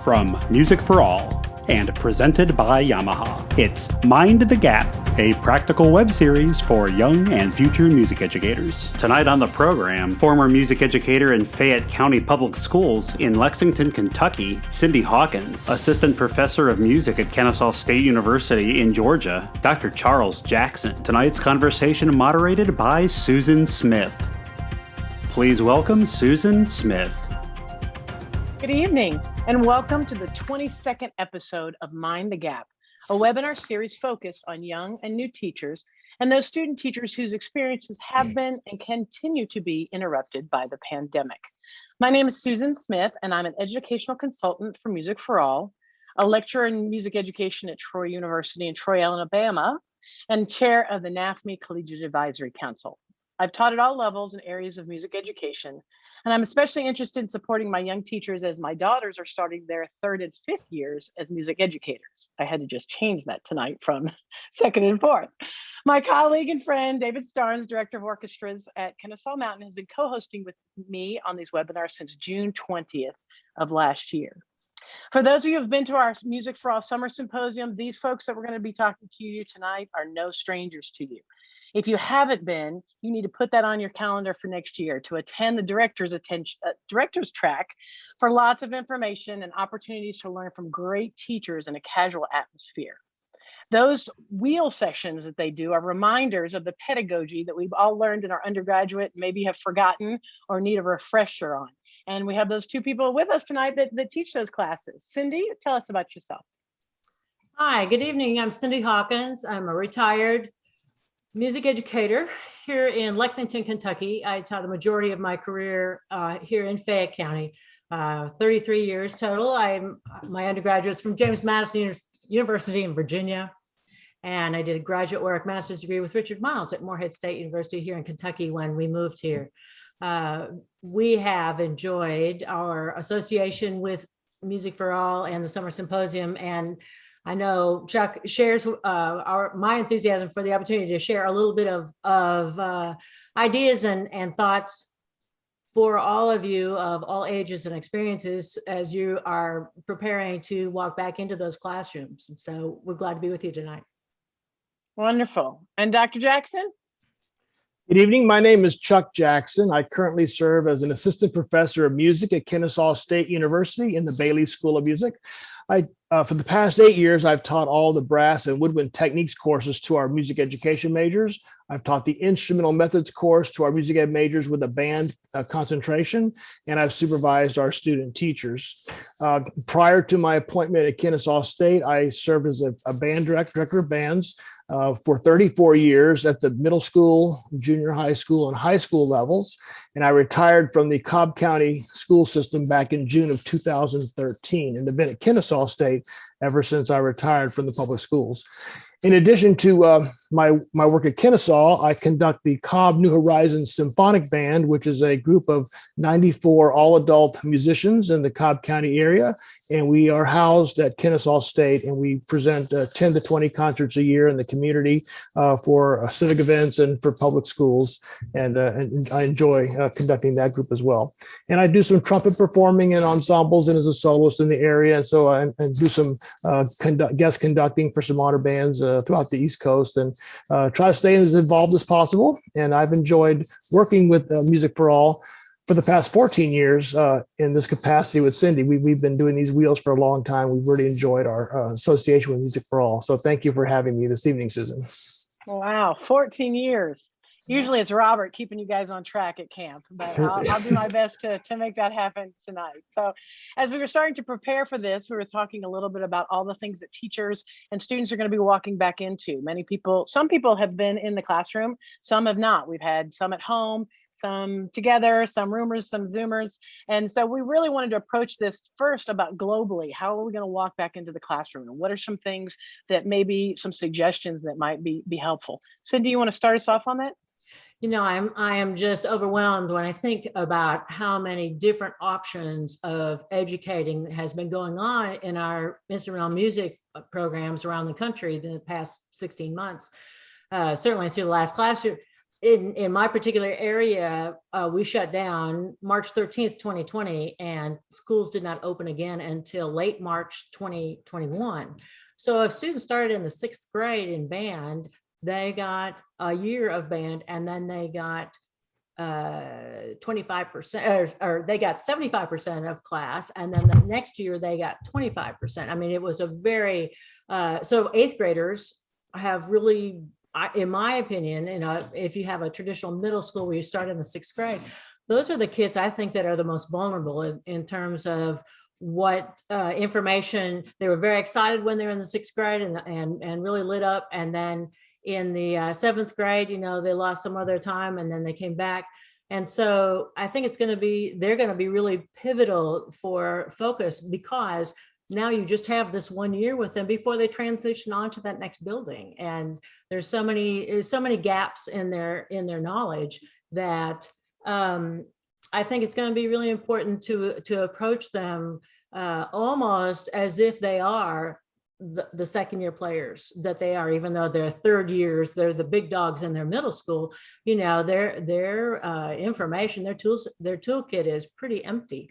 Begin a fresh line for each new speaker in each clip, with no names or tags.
from Music for All and presented by Yamaha. It's Mind the Gap, a practical web series for young and future music educators. Tonight on the program, former music educator in Fayette County Public Schools in Lexington, Kentucky, Cyndee Hawkins, assistant professor of music at Kennesaw State University in Georgia, Dr. Charles Jackson. Tonight's conversation moderated by Susan Smith. Please welcome Susan Smith.
Good evening, and welcome to the 22nd episode of Mind the Gap, a webinar series focused on young and new teachers and those student teachers whose experiences have been and continue to be interrupted by the pandemic. My name is Susan Smith, and I'm an educational consultant for Music for All, a lecturer in music education at Troy University in Troy, Alabama, and chair of the NAFME Collegiate Advisory Council. I've taught at all levels and areas of music education, and I'm especially interested in supporting my young teachers as my daughters are starting their 3rd and 5th years as music educators. I had to just change that tonight from 2nd and 4th. My colleague and friend, David Starnes, Director of Orchestras at Kennesaw Mountain, has been co-hosting with me on these webinars since June 20th of last year. For those of you who have been to our Music for All Summer Symposium, these folks that we're going to be talking to you tonight are no strangers to you. If you haven't been, you need to put that on your calendar for next year to attend the director's track for lots of information and opportunities to learn from great teachers in a casual atmosphere. Those wheel sessions that they do are reminders of the pedagogy that we've all learned in our undergraduate, maybe have forgotten or need a refresher on. And we have those two people with us tonight that teach those classes. Cyndee, tell us about yourself.
Hi, good evening. I'm Cyndee Hawkins. I'm a retired music educator here in Lexington, Kentucky. I taught the majority of my career here in Fayette County, 33 years total. My undergraduate's from James Madison University in Virginia, and I did a graduate work master's degree with Richard Miles at Morehead State University here in Kentucky when we moved here. We have enjoyed our association with Music for All and the Summer Symposium, and I know Chuck shares my enthusiasm for the opportunity to share a little bit of ideas and thoughts for all of you of all ages and experiences as you are preparing to walk back into those classrooms. And so we're glad to be with you tonight.
Wonderful. And Dr. Jackson?
Good evening. My name is Chuck Jackson. I currently serve as an assistant professor of music at Kennesaw State University in the Bailey School of Music. For the past 8 years, I've taught all the brass and woodwind techniques courses to our music education majors. I've taught the instrumental methods course to our music ed majors with a band concentration, and I've supervised our student teachers. Prior to my appointment at Kennesaw State, I served as a band director of bands for 34 years at the middle school, junior high school, and high school levels. And I retired from the Cobb County school system back in June of 2013 and have been at Kennesaw State ever since I retired from the public schools. In addition to my work at Kennesaw, I conduct the Cobb New Horizons Symphonic Band, which is a group of 94 all-adult musicians in the Cobb County area. And we are housed at Kennesaw State, and we present 10 to 20 concerts a year in the community for civic events and for public schools. And I enjoy conducting that group as well. And I do some trumpet performing in ensembles and as a soloist in the area. And so I do some guest conducting for some honor bands throughout the East Coast, and try to stay as involved as possible. And I've enjoyed working with Music for All for the past 14 years in this capacity with Cyndee. We've been doing these wheels for a long time. We've really enjoyed our association with Music for All. So thank you for having me this evening, Susan.
Wow, 14 years. Usually it's Robert keeping you guys on track at camp, but I'll do my best to make that happen tonight. So as we were starting to prepare for this, we were talking a little bit about all the things that teachers and students are going to be walking back into. Some people have been in the classroom, some have not. We've had some at home, some together, some roomers, some Zoomers. And so we really wanted to approach this first about globally. How are we going to walk back into the classroom? And what are some things that maybe some suggestions that might be helpful? Cyndee, you want to start us off on that?
You know, I am just overwhelmed when I think about how many different options of educating has been going on in our instrumental music programs around the country in the past 16 months, certainly through the last class year. in my particular area, we shut down March 13th, 2020, and schools did not open again until late March 2021. So if students started in the 6th grade in band, they got a year of band, and then they got 25%, or they got 75% of class, and then the next year they got 25%. I mean, it was a very, so 8th graders have really, in my opinion, if you have a traditional middle school where you start in the 6th grade, those are the kids I think that are the most vulnerable in terms of what information. They were very excited when they were in the 6th grade and really lit up. And then in the 7th grade, they lost some of their time and then they came back. And so I think they're going to be really pivotal for focus, because now you just have this 1 year with them before they transition on to that next building. And there's so many gaps in their knowledge that I think it's going to be really important to approach them almost as if they are the 2nd year players that they are, even though they're 3rd years, they're the big dogs in their middle school. Their information, their toolkit is pretty empty.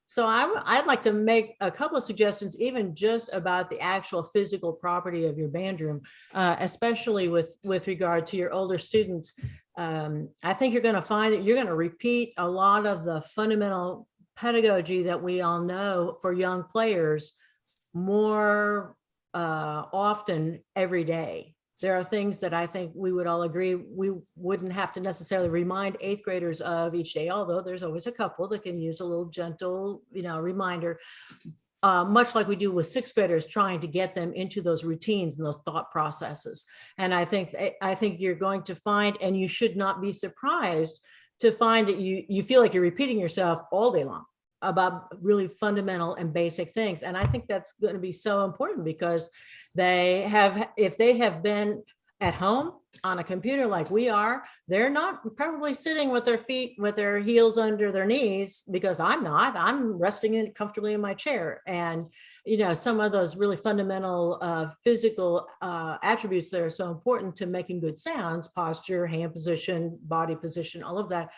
So I'd like to make a couple of suggestions, even just about the actual physical property of your band room, especially with regard to your older students. I think you're going to find that you're going to repeat a lot of the fundamental pedagogy that we all know for young players more often every day. There are things that I think we would all agree we wouldn't have to necessarily remind 8th graders of each day, although there's always a couple that can use a little gentle, reminder, much like we do with 6th graders, trying to get them into those routines and those thought processes. And I think you're going to find, and you should not be surprised to find that you feel like you're repeating yourself all day long about really fundamental and basic things. And I think that's going to be so important, because if they have been at home on a computer like we are, they're not probably sitting with their heels under their knees, because I'm resting comfortably in my chair. And, some of those really fundamental physical attributes that are so important to making good sounds, posture, hand position, body position, all of that,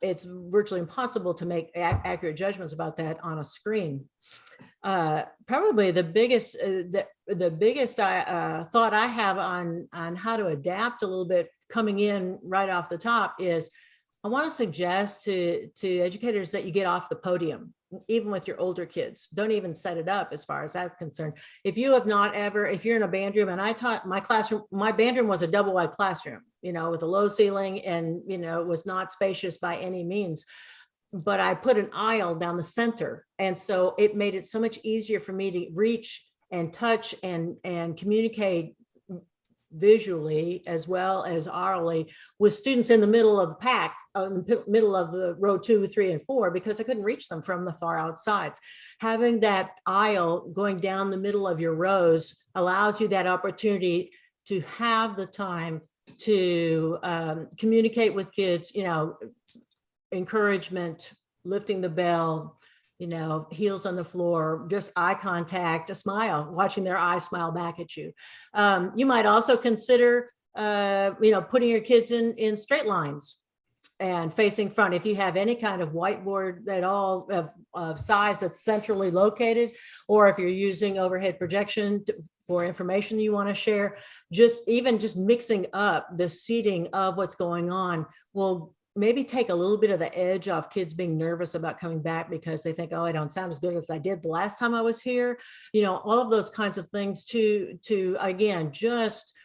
it's virtually impossible to make accurate judgments about that on a screen. Probably the biggest thought I have on how to adapt a little bit coming in right off the top is, I want to suggest to educators that you get off the podium, even with your older kids. Don't even set it up as far as that's concerned. If you're in a band room, and I taught my band room was a double wide classroom, with a low ceiling, and, it was not spacious by any means, but I put an aisle down the center. And so it made it so much easier for me to reach and touch and communicate visually as well as orally with students in the middle of the pack, middle of the row 2, 3, and 4, because I couldn't reach them from the far outsides. Having that aisle going down the middle of your rows allows you that opportunity to have the time to communicate with kids, encouragement, lifting the bell, heels on the floor, just eye contact, a smile, watching their eyes smile back at you. You might also consider, putting your kids in straight lines and facing front. If you have any kind of whiteboard at all of size that's centrally located, or if you're using overhead projection for information you want to share, just mixing up the seating of what's going on will maybe take a little bit of the edge off kids being nervous about coming back because they think, oh, I don't sound as good as I did the last time I was here. All of those kinds of things to again, just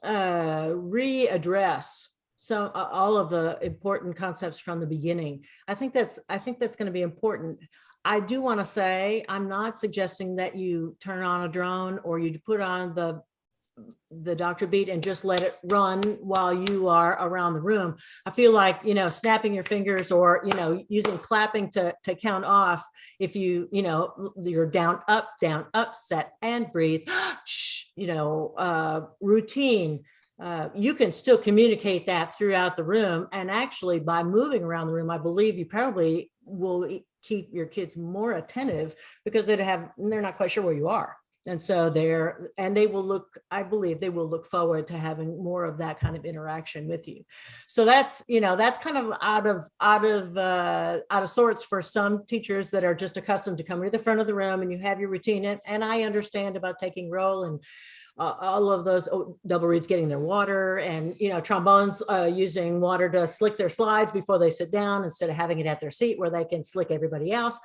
readdress all of the important concepts from the beginning. I think that's going to be important. I do want to say, I'm not suggesting that you turn on a drone or you put on the Dr. Beat and just let it run while you are around the room. I feel like, snapping your fingers or, using clapping to count off. If you're down, up, set and breathe, routine. You can still communicate that throughout the room. And actually by moving around the room, I believe you probably will keep your kids more attentive because they're not quite sure where you are. And so they will look, I believe they will look forward to having more of that kind of interaction with you. So that's kind of out of sorts for some teachers that are just accustomed to coming to the front of the room and you have your routine. And I understand about taking roll and all of those double reeds getting their water, and trombones using water to slick their slides before they sit down instead of having it at their seat where they can slick everybody else.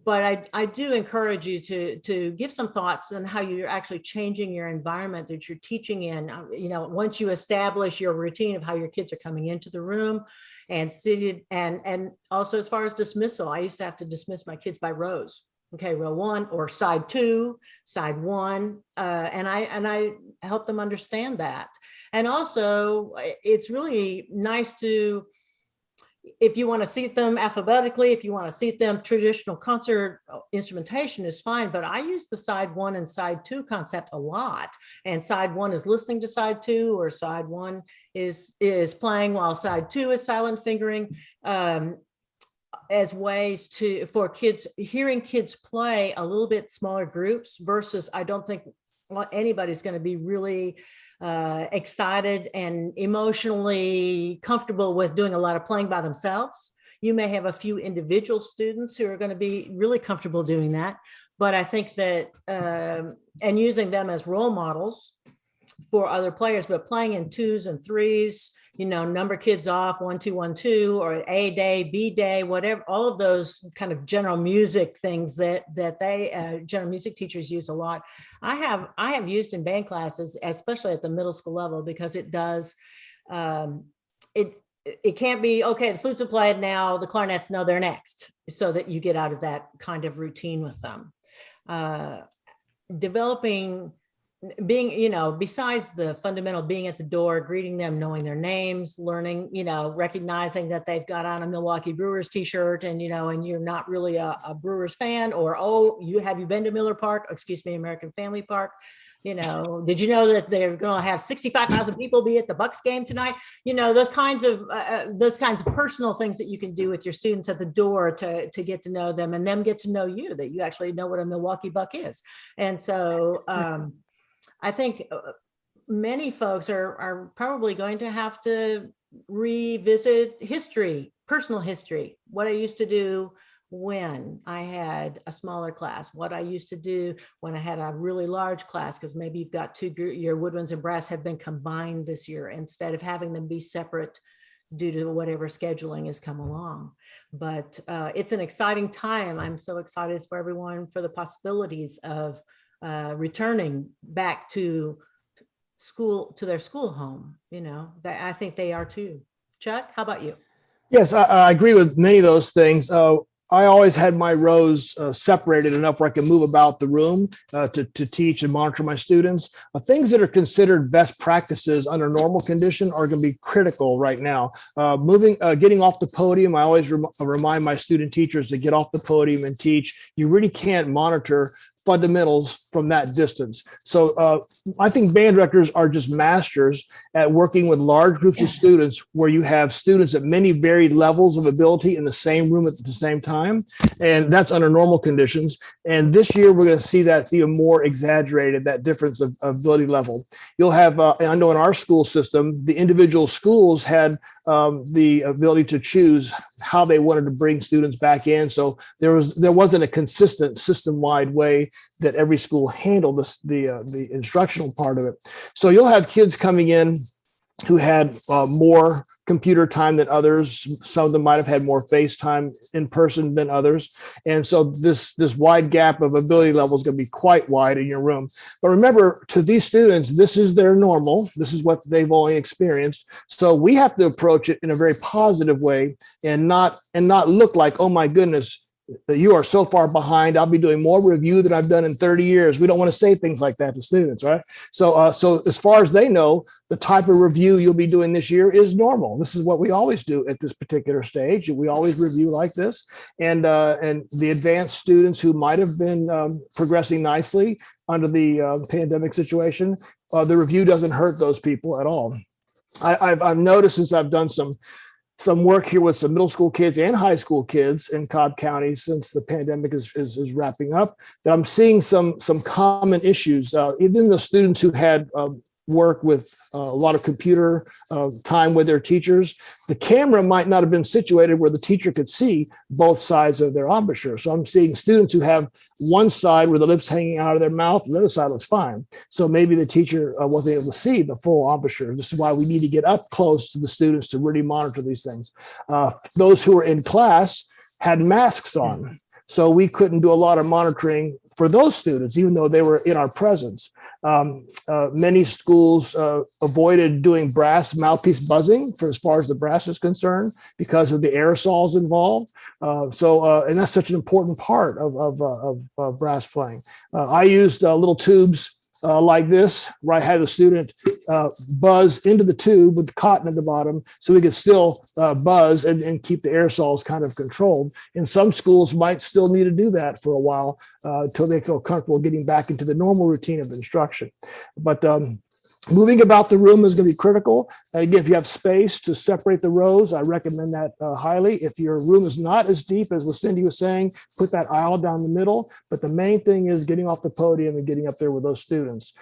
But I do encourage you to give some thoughts on how you're actually changing your environment that you're teaching in. Once you establish your routine of how your kids are coming into the room and seated, and also as far as dismissal, I used to have to dismiss my kids by rows. Okay, row 1 or side 2, side 1, and I help them understand that. And also, it's really nice to, if you want to seat them alphabetically, if you want to seat them traditional concert instrumentation is fine, but I use the side 1 and side 2 concept a lot. And side 1 is listening to side 2, or side 1 is playing while side 2 is silent fingering. As ways for kids, hearing kids play a little bit smaller groups versus, I don't think anybody's going to be really excited and emotionally comfortable with doing a lot of playing by themselves. You may have a few individual students who are going to be really comfortable doing that. But I think that, and using them as role models for other players, but playing in 2s and 3s, number kids off 1 2 1 2, or A day, B day, whatever, all of those kind of general music things that they general music teachers use a lot. I have used in band classes, especially at the middle school level, because it does it can't be, okay, the flutes are played now, the clarinets know they're next, so that you get out of that kind of routine with them. Developing, being, besides the fundamental being at the door, greeting them, knowing their names, learning, recognizing that they've got on a Milwaukee Brewers t-shirt and, and you're not really a Brewers fan, or, have you been to Miller Park? Excuse me, American Family Park. Did you know that they're going to have 65,000 people be at the Bucks game tonight? Those kinds of personal things that you can do with your students at the door to get to know them, and them get to know you, that you actually know what a Milwaukee Buck is. And so I think many folks are probably going to have to revisit history, personal history, what I used to do when I had a smaller class, what I used to do when I had a really large class, because maybe you've got your woodwinds and brass have been combined this year instead of having them be separate due to whatever scheduling has come along. But it's an exciting time. I'm so excited for everyone for the possibilities of returning back to school, to their school home. That I think they are too. Chuck, how about you?
Yes, I agree with many of those things. I always had my rows separated enough where I can move about the room to teach and monitor my students. Things that are considered best practices under normal condition are going to be critical right now. Getting off the podium, I always remind my student teachers to get off the podium and teach. You really can't monitor fundamentals from that distance. So I think band directors are just masters at working with large groups of students, where you have students at many varied levels of ability in the same room at the same time. And that's under normal conditions. And this year, we're going to see that even more exaggerated, that difference of ability level. You'll have, I know in our school system, the individual schools had the ability to choose how they wanted to bring students back in. So there wasn't a consistent system-wide way that every school handled the instructional part of it. So you'll have kids coming in who had more computer time than others. Some of them might have had more face time in person than others. And so this wide gap of ability level is going to be quite wide in your room. But remember, to these students, this is their normal. This is what they've only experienced. So we have to approach it in a very positive way, and not look like, oh my goodness, you are so far behind. I'll be doing more review than I've done in 30 years. We don't want to say things like that to students, right? So as far as they know, the type of review you'll be doing this year is normal. This is what we always do at this particular stage. We always review like this. And the advanced students who might have been progressing nicely under the pandemic situation, the review doesn't hurt those people at all. I've noticed, since I've done some some work here with some middle school kids and high school kids in Cobb County since the pandemic is wrapping up, that I'm seeing some common issues. Even the students who had work with a lot of computer time with their teachers, the camera might not have been situated where the teacher could see both sides of their embouchure. So I'm seeing students who have one side where the lips hanging out of their mouth, the other side looks fine. So maybe the teacher wasn't able to see the full embouchure. This is why we need to get up close to the students to really monitor these things. Those who were in class had masks on, so we couldn't do a lot of monitoring for those students, even though they were in our presence. Many schools avoided doing brass mouthpiece buzzing for as far as the brass is concerned because of the aerosols involved. And that's such an important part of brass playing. I used little tubes like this, where I had the student buzz into the tube with the cotton at the bottom so we could still buzz and keep the aerosols kind of controlled. And some schools might still need to do that for a while until they feel comfortable getting back into the normal routine of instruction. But moving about the room is going to be critical. Again, if you have space to separate the rows, I recommend that highly. If your room is not as deep as what Cyndee was saying, put that aisle down the middle. But the main thing is getting off the podium and getting up there with those students.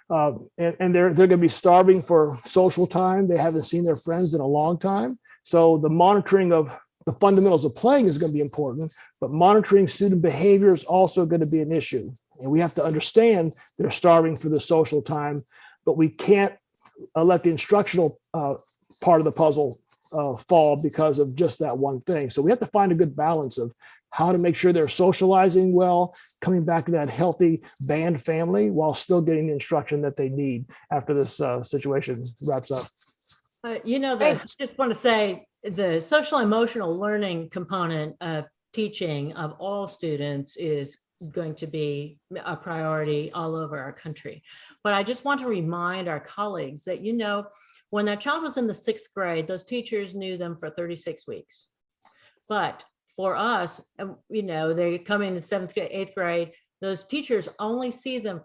And they're going to be starving for social time. They haven't seen their friends in a long time. So the monitoring of the fundamentals of playing is going to be important, but monitoring student behavior is also going to be an issue. And we have to understand they're starving for the social time, but we can't let the instructional part of the puzzle fall because of just that one thing. So we have to find a good balance of how to make sure they're socializing well, coming back to that healthy band family while still getting the instruction that they need after this situation wraps up.
Just want to say the social emotional learning component of teaching of all students is going to be a priority all over our country. But I just want to remind our colleagues that, when that child was in the 6th grade, those teachers knew them for 36 weeks. But for us, they come in 7th grade, 8th grade, those teachers only see them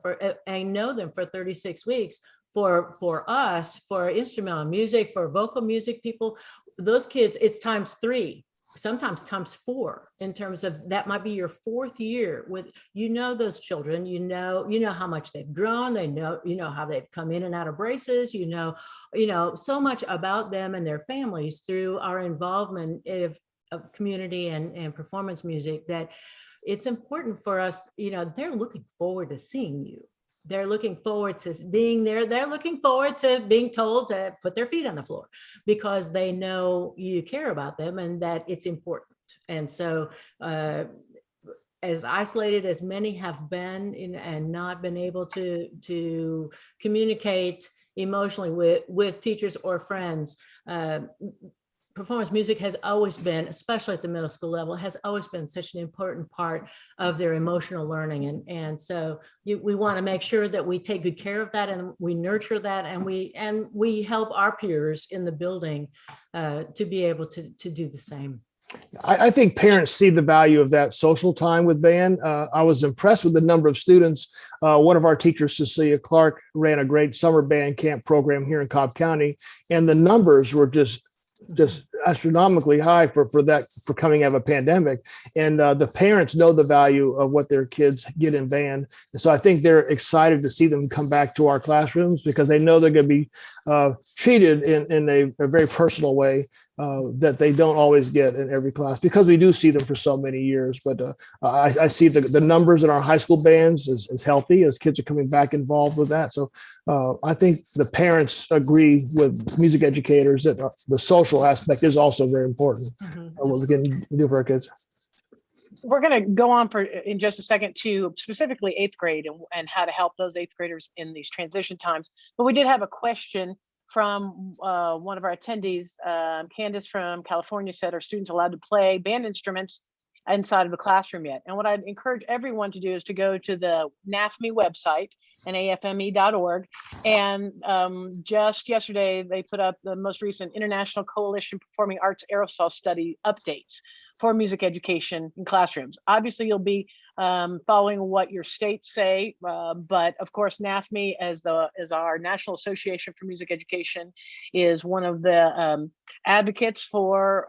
and know them for 36 weeks. For us, for instrumental music, for vocal music people, those kids, it's times 3. Sometimes times 4 in terms of that might be your 4th year with, those children, how much they've grown, they know, how they've come in and out of braces, so much about them and their families through our involvement of community and performance music, that it's important for us, they're looking forward to seeing you. They're looking forward to being there. They're looking forward to being told to put their feet on the floor because they know you care about them and that it's important. And so as isolated as many have been and not been able to communicate emotionally with teachers or friends, performance music has always been, especially at the middle school level, has always been such an important part of their emotional learning. And so we want to make sure that we take good care of that and we nurture that and we help our peers in the building to be able to do the same.
I think parents see the value of that social time with band. I was impressed with the number of students. One of our teachers, Cecilia Clark, ran a great summer band camp program here in Cobb County, and the numbers were just astronomically high for coming out of a pandemic. And the parents know the value of what their kids get in band. And so I think they're excited to see them come back to our classrooms because they know they're going to be treated in a very personal way that they don't always get in every class because we do see them for so many years. But I see the numbers in our high school bands is healthy as kids are coming back involved with that. So I think the parents agree with music educators that the social aspect is also very important. What we can do for our kids.
We're going to go on in just a second to specifically 8th grade and how to help those 8th graders in these transition times. But we did have a question from one of our attendees. Candace from California said, are students allowed to play band instruments inside of the classroom yet? And what I'd encourage everyone to do is to go to the NAFME website, nafme.org. And just yesterday, they put up the most recent International Coalition Performing Arts Aerosol Study updates for music education in classrooms. Obviously, you'll be following what your states say. But of course, NAFME, as our National Association for Music Education, is one of the advocates for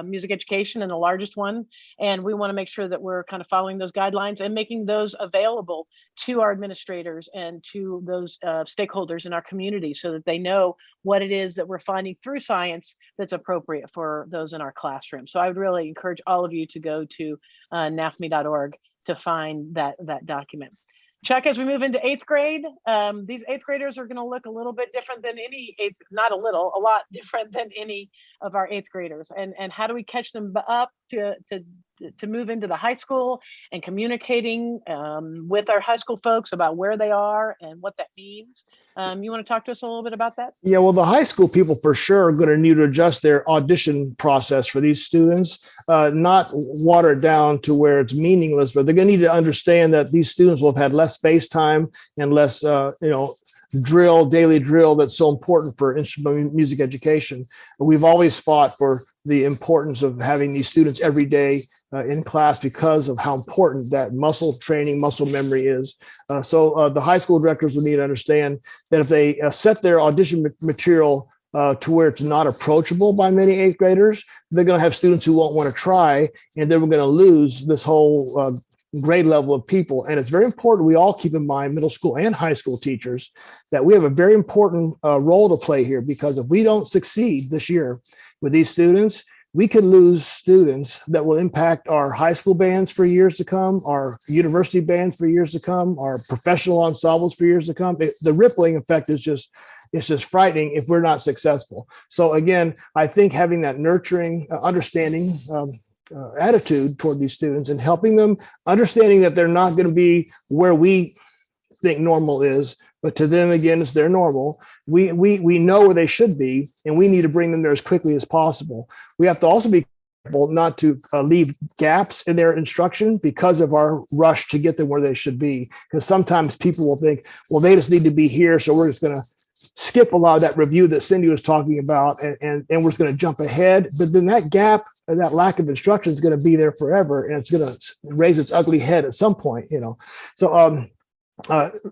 music education, and the largest one. And we want to make sure that we're kind of following those guidelines and making those available to our administrators and to those stakeholders in our community, so that they know what it is that we're finding through science that's appropriate for those in our classroom. So I would really encourage all of you to go to nafme.org to find that document. Chuck, as we move into 8th grade, these 8th graders are going to look a little bit different than any not a little, a lot different than any of our 8th graders. And how do we catch them up to move into the high school and communicating with our high school folks about where they are and what that means? You want to talk to us a little bit about that?
Yeah, well, the high school people for sure are going to need to adjust their audition process for these students, not water it down to where it's meaningless, but they're going to need to understand that these students will have had less space time and less, daily drill that's so important for instrument music education. We've always fought for the importance of having these students every day in class because of how important that muscle training, muscle memory is. So the high school directors will need to understand that if they set their audition material to where it's not approachable by many 8th graders, they're going to have students who won't want to try, and then we're going to lose this whole grade level of people. And it's very important we all keep in mind, middle school and high school teachers, that we have a very important role to play here, because if we don't succeed this year with these students, we could lose students that will impact our high school bands for years to come, our university bands for years to come, our professional ensembles for years to come. The rippling effect is just frightening if we're not successful. So again, I think having that nurturing, understanding attitude toward these students and helping them, understanding that they're not going to be where we think normal is, but to them, again, it's their normal. We know where they should be, and we need to bring them there as quickly as possible. We have to also be careful not to leave gaps in their instruction because of our rush to get them where they should be. Because sometimes people will think, well, they just need to be here, so we're just going to skip a lot of that review that Cyndee was talking about, and we're just going to jump ahead. But then that gap and that lack of instruction is going to be there forever, and it's going to raise its ugly head at some point, So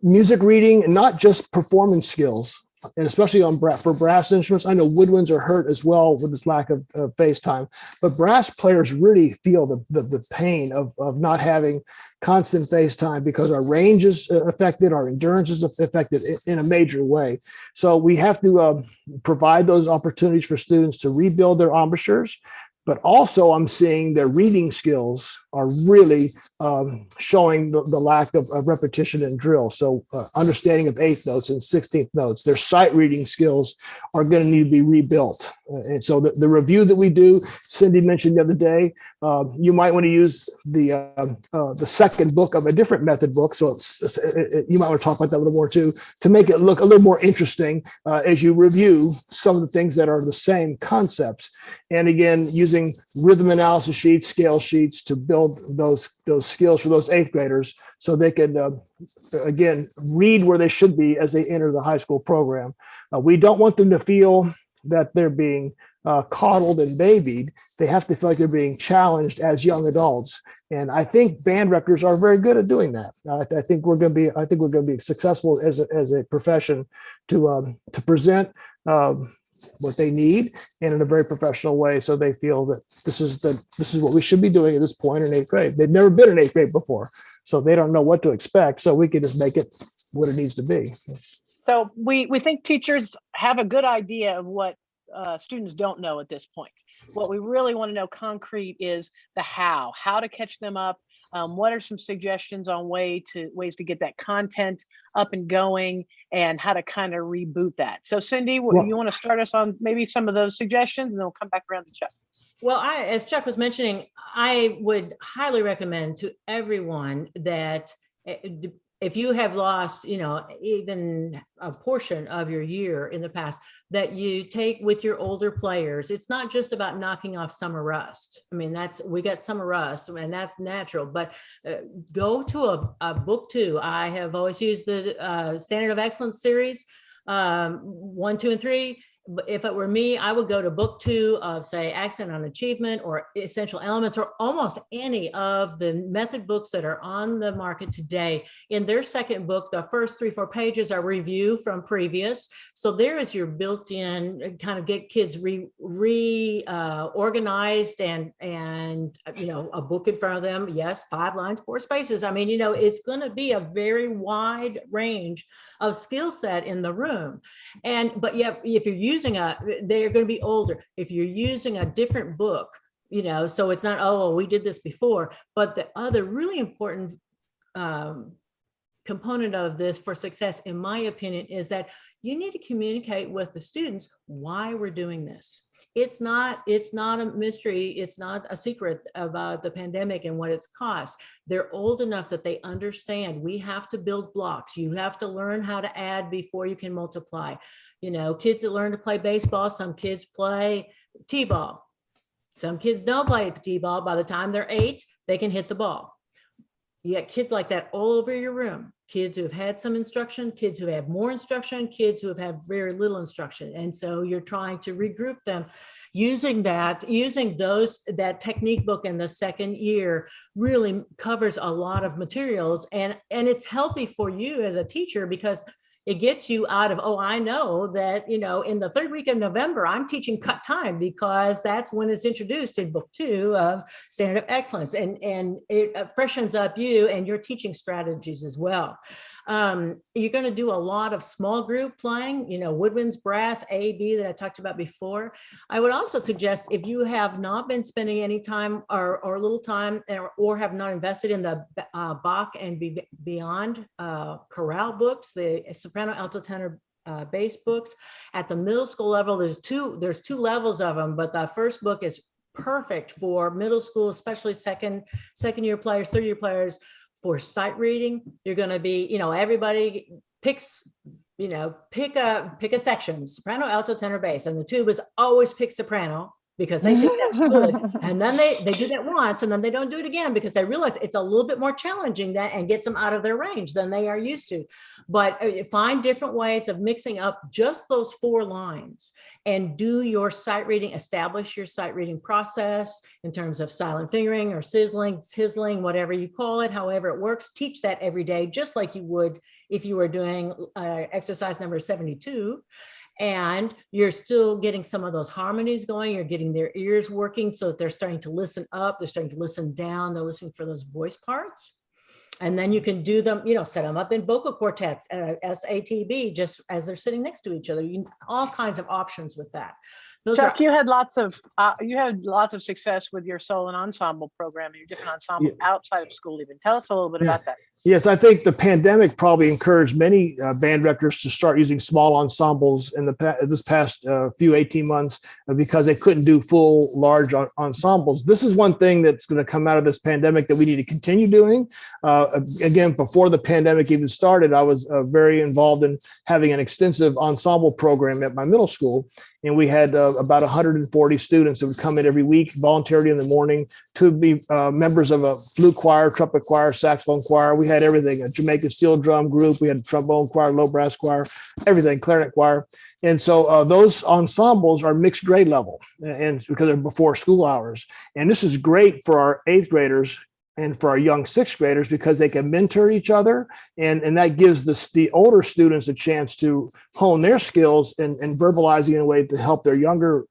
music reading, and not just performance skills, and especially for brass instruments. I know woodwinds are hurt as well with this lack of face time, but brass players really feel the pain of not having constant face time, because our range is affected, our endurance is affected in a major way. So we have to provide those opportunities for students to rebuild their embouchures. But also, I'm seeing their reading skills are really showing the lack of repetition and drill. So understanding of 8th notes and 16th notes, their sight reading skills are going to need to be rebuilt. And so the review that we do, Cyndee mentioned the other day, you might want to use the second book of a different method book. So you might want to talk about that a little more too, to make it look a little more interesting as you review some of the things that are the same concepts. And again, using rhythm analysis sheets, scale sheets to build those skills for those 8th graders, so they could again read where they should be as they enter the high school program. We don't want them to feel that they're being coddled and babied. They have to feel like they're being challenged as young adults. And I think band directors are very good at doing that. I think we're going to be successful as a profession to present what they need, and in a very professional way, so they feel that this is what we should be doing at this point in 8th grade. They've never been in 8th grade before, so they don't know what to expect. So we can just make it what it needs to be.
So we think teachers have a good idea of what students don't know at this point. What we really want to know concrete is the how to catch them up. What are some suggestions on ways to get that content up and going, and how to kind of reboot that. So Cyndee, you want to start us on maybe some of those suggestions, and then we'll come back around to Chuck.
Well, as Chuck was mentioning, I would highly recommend to everyone that if you have lost, even a portion of your year in the past, that you take with your older players. It's not just about knocking off summer rust. I mean, we got summer rust, and that's natural, but go to a book two. I have always used the Standard of Excellence series, 1, 2, and 3. if it were me, I would go to book 2 of, say, Accent on Achievement or Essential Elements, or almost any of the method books that are on the market today. In their second book, the first 3-4 pages are review from previous. So there is your built-in kind of get kids organized and a book in front of them. Yes, 5 lines, 4 spaces. I mean, it's going to be a very wide range of skill set in the room. But yeah, if you're they're going to be older. If you're using a different book, so it's not, oh, well, we did this before. But the other really important component of this for success, in my opinion, is that you need to communicate with the students why we're doing this. It's not a mystery. It's not a secret about the pandemic and what it's cost. They're old enough that they understand we have to build blocks. You have to learn how to add before you can multiply. Kids that learn to play baseball, some kids play t-ball. Some kids don't play t-ball. By the time they're 8, they can hit the ball. You got kids like that all over your room. Kids who have had some instruction, kids who have more instruction, kids who have had very little instruction. And so you're trying to regroup them using that technique book in the second year really covers a lot of materials. And it's healthy for you as a teacher because it gets you out of, oh, I know that, in the 3rd week of November, I'm teaching cut time because that's when it's introduced in book 2 of Standard of Excellence. And it freshens up you and your teaching strategies as well. You're going to do a lot of small group playing, woodwinds, brass, A, B that I talked about before. I would also suggest if you have not been spending any time or little time or have not invested in the Bach and Beyond chorale books, the soprano, alto, tenor, bass books. At the middle school level, there's two levels of them, but the first book is perfect for middle school, especially second year players, 3rd year players. For sight reading, you're going to be, everybody picks, pick a section, soprano, alto, tenor, bass, and the tubas always pick soprano because they think that's good. And then they do that once and then they don't do it again because they realize it's a little bit more challenging and gets them out of their range than they are used to. But find different ways of mixing up just those 4 lines and do your sight reading, establish your sight reading process in terms of silent fingering or sizzling, whatever you call it, however it works. Teach that every day, just like you would if you were doing exercise number 72. And you're still getting some of those harmonies going. You're getting their ears working so that they're starting to listen up. They're starting to listen down. They're listening for those voice parts. And then you can do them, set them up in vocal quartets, SATB, just as they're sitting next to each other. All kinds of options with that.
Chuck, you had lots of success with your solo and ensemble program and your different ensembles outside of school. Even tell us a little bit about that.
Yes, I think the pandemic probably encouraged many band directors to start using small ensembles in this past few 18 months because they couldn't do full large ensembles. This is one thing that's going to come out of this pandemic that we need to continue doing. Again, before the pandemic even started, I was very involved in having an extensive ensemble program at my middle school. And we had about 140 students that would come in every week, voluntarily in the morning, to be members of a flute choir, trumpet choir, saxophone choir. We had everything, a Jamaican steel drum group. We had a trombone choir, low brass choir, everything, clarinet choir. And so those ensembles are mixed grade level and because they're before school hours. And this is great for our 8th graders and for our young 6th graders because they can mentor each other. And that gives the older students a chance to hone their skills and verbalizing in a way to help their younger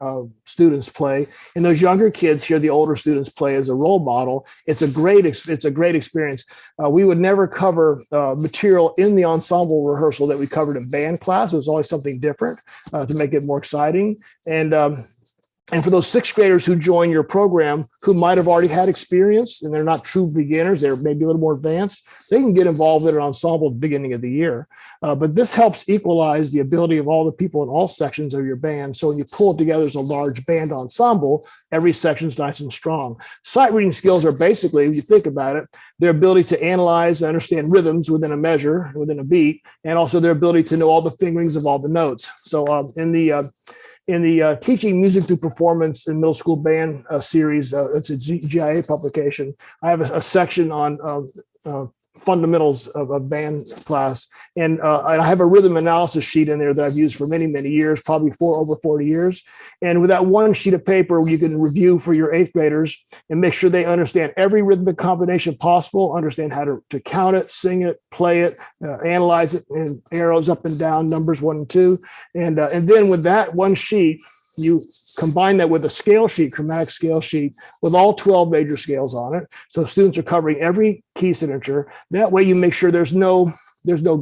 students play. And those younger kids hear the older students play as a role model. It's a great experience. We would never cover material in the ensemble rehearsal that we covered in band class. It was always something different to make it more exciting. And for those 6th graders who join your program, who might have already had experience and they're not true beginners, they're maybe a little more advanced, they can get involved in an ensemble at the beginning of the year. But this helps equalize the ability of all the people in all sections of your band. So when you pull it together as a large band ensemble, every section's nice and strong. Sight reading skills are basically, when you think about it, their ability to analyze and understand rhythms within a measure, within a beat, and also their ability to know all the fingerings of all the notes. So in the Teaching Music Through Performance in Middle School Band series, it's a GIA publication. I have a section on fundamentals of band class. And I have a rhythm analysis sheet in there that I've used for many, many years, probably for over 40 years. And with that one sheet of paper, you can review for your 8th graders and make sure they understand every rhythmic combination possible, understand how to count it, sing it, play it, analyze it, and arrows up and down, numbers 1 and 2. And then with that one sheet, you combine that with a scale sheet, chromatic scale sheet, with all 12 major scales on it. So students are covering every key signature. That way you make sure there's no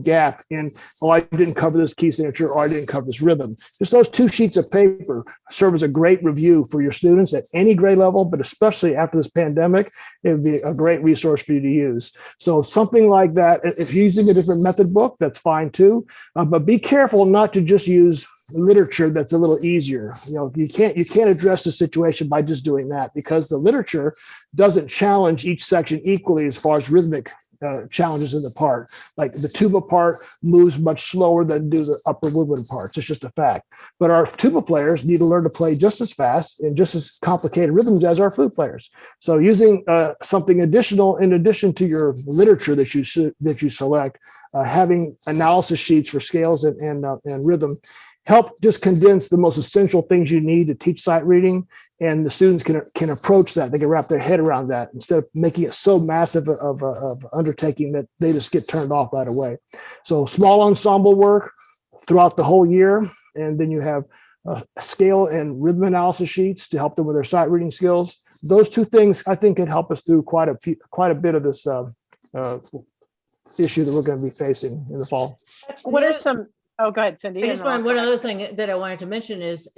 gap in, oh, I didn't cover this key signature, or I didn't cover this rhythm. Just those 2 sheets of paper serve as a great review for your students at any grade level, but especially after this pandemic, it would be a great resource for you to use. So something like that, if you're using a different method book, that's fine too. But be careful not to just use literature that's a little easier. You can't address the situation by just doing that, because the literature doesn't challenge each section equally as far as rhythmic challenges in the part. Like the tuba part moves much slower than do the upper woodwind parts. It's just a fact. But our tuba players need to learn to play just as fast and just as complicated rhythms as our flute players. So using something additional in addition to your literature that you select, having analysis sheets for scales and rhythm help just condense the most essential things you need to teach sight reading, and the students can approach that. They can wrap their head around that instead of making it so massive of undertaking that they just get turned off right away. So small ensemble work throughout the whole year, and then you have scale and rhythm analysis sheets to help them with their sight reading skills. Those 2 things I think can help us through quite a bit of this issue that we're going to be facing in the fall.
What are some? Oh, go ahead, Cyndee.
I just want one other thing that I wanted to mention is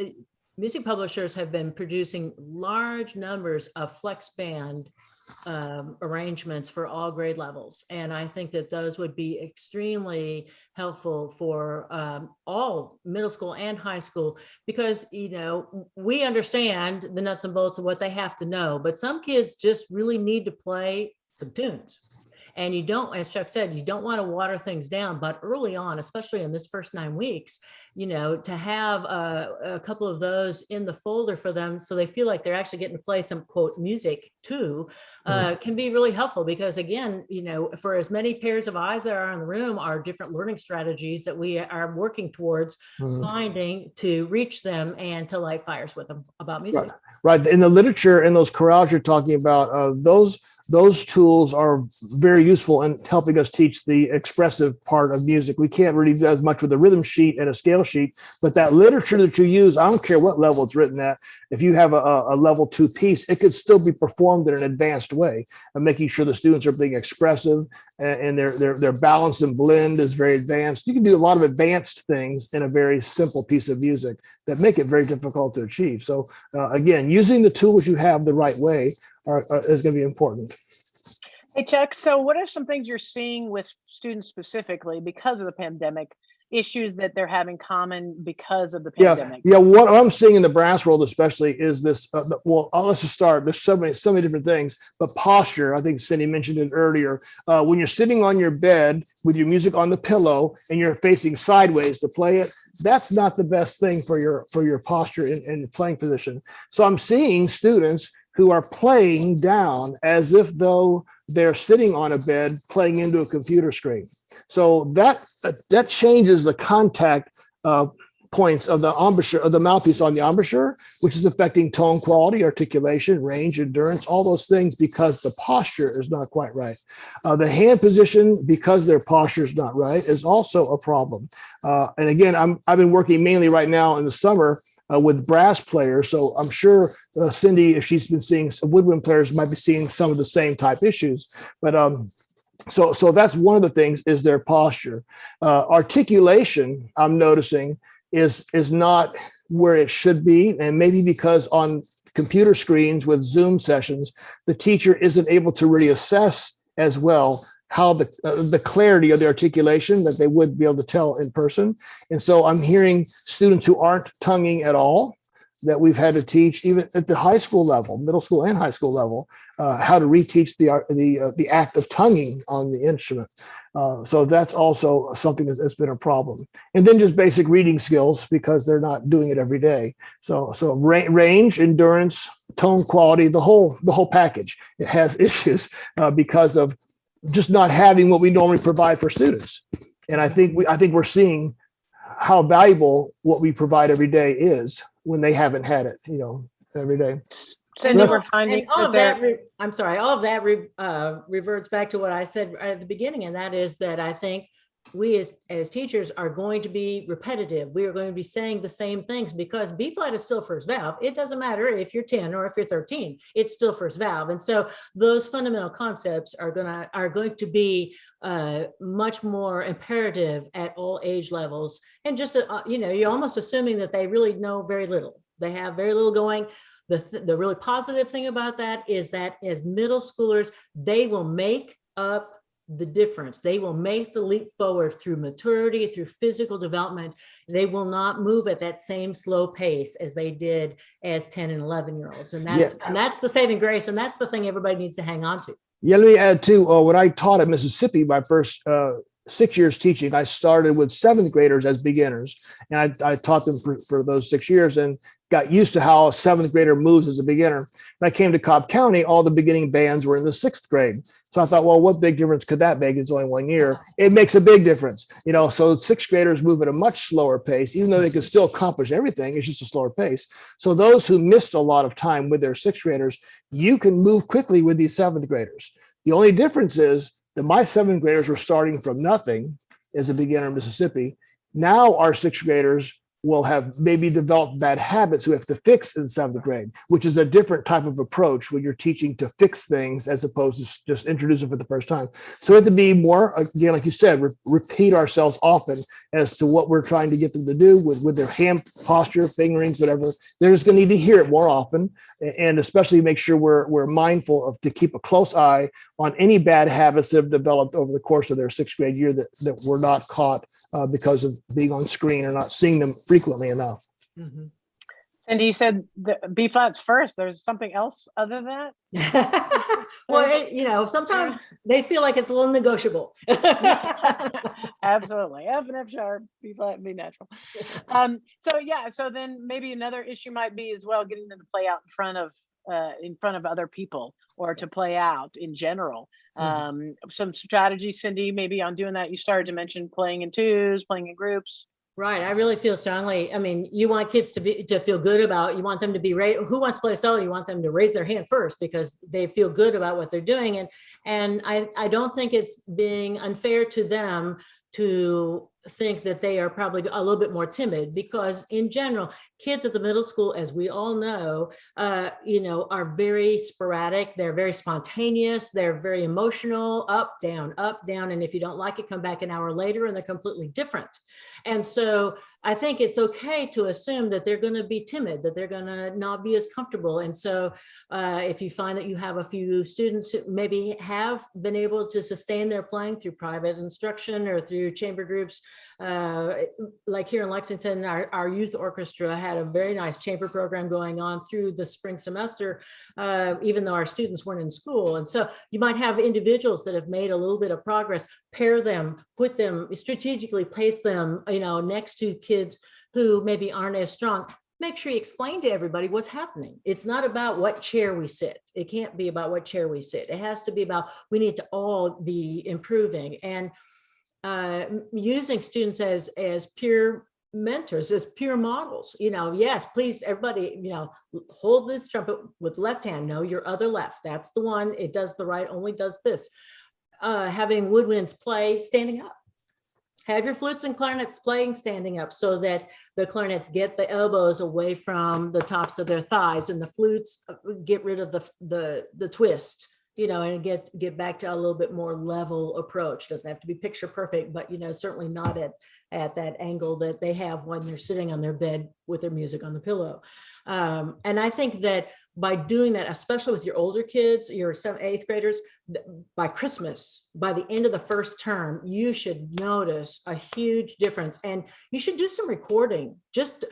music publishers have been producing large numbers of flex band arrangements for all grade levels. And I think that those would be extremely helpful for all middle school and high school, because, we understand the nuts and bolts of what they have to know, but some kids just really need to play some tunes. And you don't, as Chuck said, you don't want to water things down, but early on, especially in this first 9 weeks, to have a couple of those in the folder for them, so they feel like they're actually getting to play some quote music too, can be really helpful, because again, for as many pairs of eyes that are in the room are different learning strategies that we are working towards finding to reach them and to light fires with them about music.
Right. In the literature and those chorales you're talking about, those tools are very useful in helping us teach the expressive part of music. We can't really do as much with a rhythm sheet and a scale sheet, but that literature that you use, I don't care what level it's written at. If you have a level 2 piece, it could still be performed in an advanced way, and making sure the students are being expressive and their balance and blend is very advanced. You can do a lot of advanced things in a very simple piece of music that make it very difficult to achieve. So again, using the tools you have the right way is going to be important.
Hey, Chuck, so what are some things you're seeing with students specifically because of the pandemic, issues that they're having common because of the pandemic?
Yeah. What I'm seeing in the brass world especially is this, let's just start. There's so many different things, but posture, I think Cyndee mentioned it earlier. When you're sitting on your bed with your music on the pillow and you're facing sideways to play it, that's not the best thing for your posture and playing position. So I'm seeing students who are playing down as if though they're sitting on a bed playing into a computer screen. So that changes the contact points of the embouchure, of the mouthpiece on the embouchure, which is affecting tone quality, articulation, range, endurance, all those things, because the posture is not quite right. The hand position, because their posture is not right, is also a problem. And again, I've been working mainly right now in the summer with brass players. So I'm sure Cyndee, if she's been seeing some woodwind players, might be seeing some of the same type issues. But so that's one of the things, is their posture. Articulation, I'm noticing, is not where it should be. And maybe because on computer screens with Zoom sessions, the teacher isn't able to really assess as well how the clarity of the articulation that they would be able to tell in person. And so I'm hearing students who aren't tonguing at all, that we've had to teach even at the high school level, middle school and high school level, how to reteach the act of tonguing on the instrument. So that's also something that's been a problem. And then just basic reading skills, because they're not doing it every day. So range, endurance, tone quality, the whole package, it has issues because of just not having what we normally provide for students. And I think we're seeing how valuable what we provide every day is when they haven't had it, every day.
Cyndee, we're finding
all of that. All of that reverts back to what I said at the beginning, and that is that I think we as teachers are going to be repetitive. We are going to be saying the same things because B flat is still first valve. It doesn't matter if you're 10 or if you're 13, it's still first valve. And so those fundamental concepts are going to be much more imperative at all age levels. And just, you're almost assuming that they really know very little. They have very little going. The really positive thing about that is that as middle schoolers, they will make up the difference. They will make the leap forward through maturity, through physical development. They will not move at that same slow pace as they did as 10 and 11-year-olds. And that's the saving grace. And that's the thing everybody needs to hang on to.
Yeah, let me add too, what I taught at Mississippi, my first 6 years teaching, I started with 7th graders as beginners. And I taught them for those 6 years and got used to how a 7th grader moves as a beginner. When I came to Cobb County, all the beginning bands were in the 6th grade. So I thought, well, what big difference could that make? It's only 1 year. It makes a big difference. So 6th graders move at a much slower pace, even though they can still accomplish everything. It's just a slower pace. So those who missed a lot of time with their 6th graders, you can move quickly with these 7th graders. The only difference is that my 7th graders were starting from nothing as a beginner in Mississippi. Now our 6th graders will have maybe developed bad habits we have to fix in 7th grade, which is a different type of approach when you're teaching to fix things as opposed to just introduce them for the first time. So we have to be more, again, like you said, repeat ourselves often as to what we're trying to get them to do with their hand posture, fingerings, whatever. They're just going to need to hear it more often, and especially make sure we're mindful of to keep a close eye on any bad habits that have developed over the course of their 6th grade year that were not caught because of being on screen or not seeing them frequently enough.
Mm-hmm. And you said the B flat's first. There's something else other than that?
Well, sometimes they feel like it's a little negotiable.
Absolutely. F and F sharp, B flat, B natural. So then maybe another issue might be as well getting them to play out in front of other people or to play out in general. Some strategy, Cyndee, maybe on doing that. You started to mention playing in twos, playing in groups.
Right. I really feel strongly. I mean, you want kids to feel good about, you want them to be who wants to play solo? You want them to raise their hand first because they feel good about what they're doing. And I don't think it's being unfair to them to think that they are probably a little bit more timid, because in general, kids at the middle school, as we all know, are very sporadic. They're very spontaneous. They're very emotional, up, down. And if you don't like it, come back an hour later and they're completely different. And so I think it's okay to assume that they're going to be timid, that they're going to not be as comfortable. And so if you find that you have a few students who maybe have been able to sustain their playing through private instruction or through chamber groups, like here in Lexington, our youth orchestra had a very nice chamber program going on through the spring semester, even though our students weren't in school. And so you might have individuals that have made a little bit of progress, pair them, put them, strategically place them, next to kids who maybe aren't as strong. Make sure you explain to everybody what's happening. It's not about what chair we sit. It can't be about what chair we sit. It has to be about, we need to all be improving. And using students as peer mentors, as peer models. Yes, please, everybody, hold this trumpet with left hand. No, your other left. That's the one. It does the right, only does this. Having woodwinds play standing up. Have your flutes and clarinets playing standing up so that the clarinets get the elbows away from the tops of their thighs, and the flutes get rid of the twist, and get back to a little bit more level approach. Doesn't have to be picture perfect, but certainly not at that angle that they have when they're sitting on their bed with their music on the pillow. And I think that by doing that, especially with your older kids, your 7th, 8th graders, by Christmas, by the end of the first term, you should notice a huge difference. And you should do some recording. Just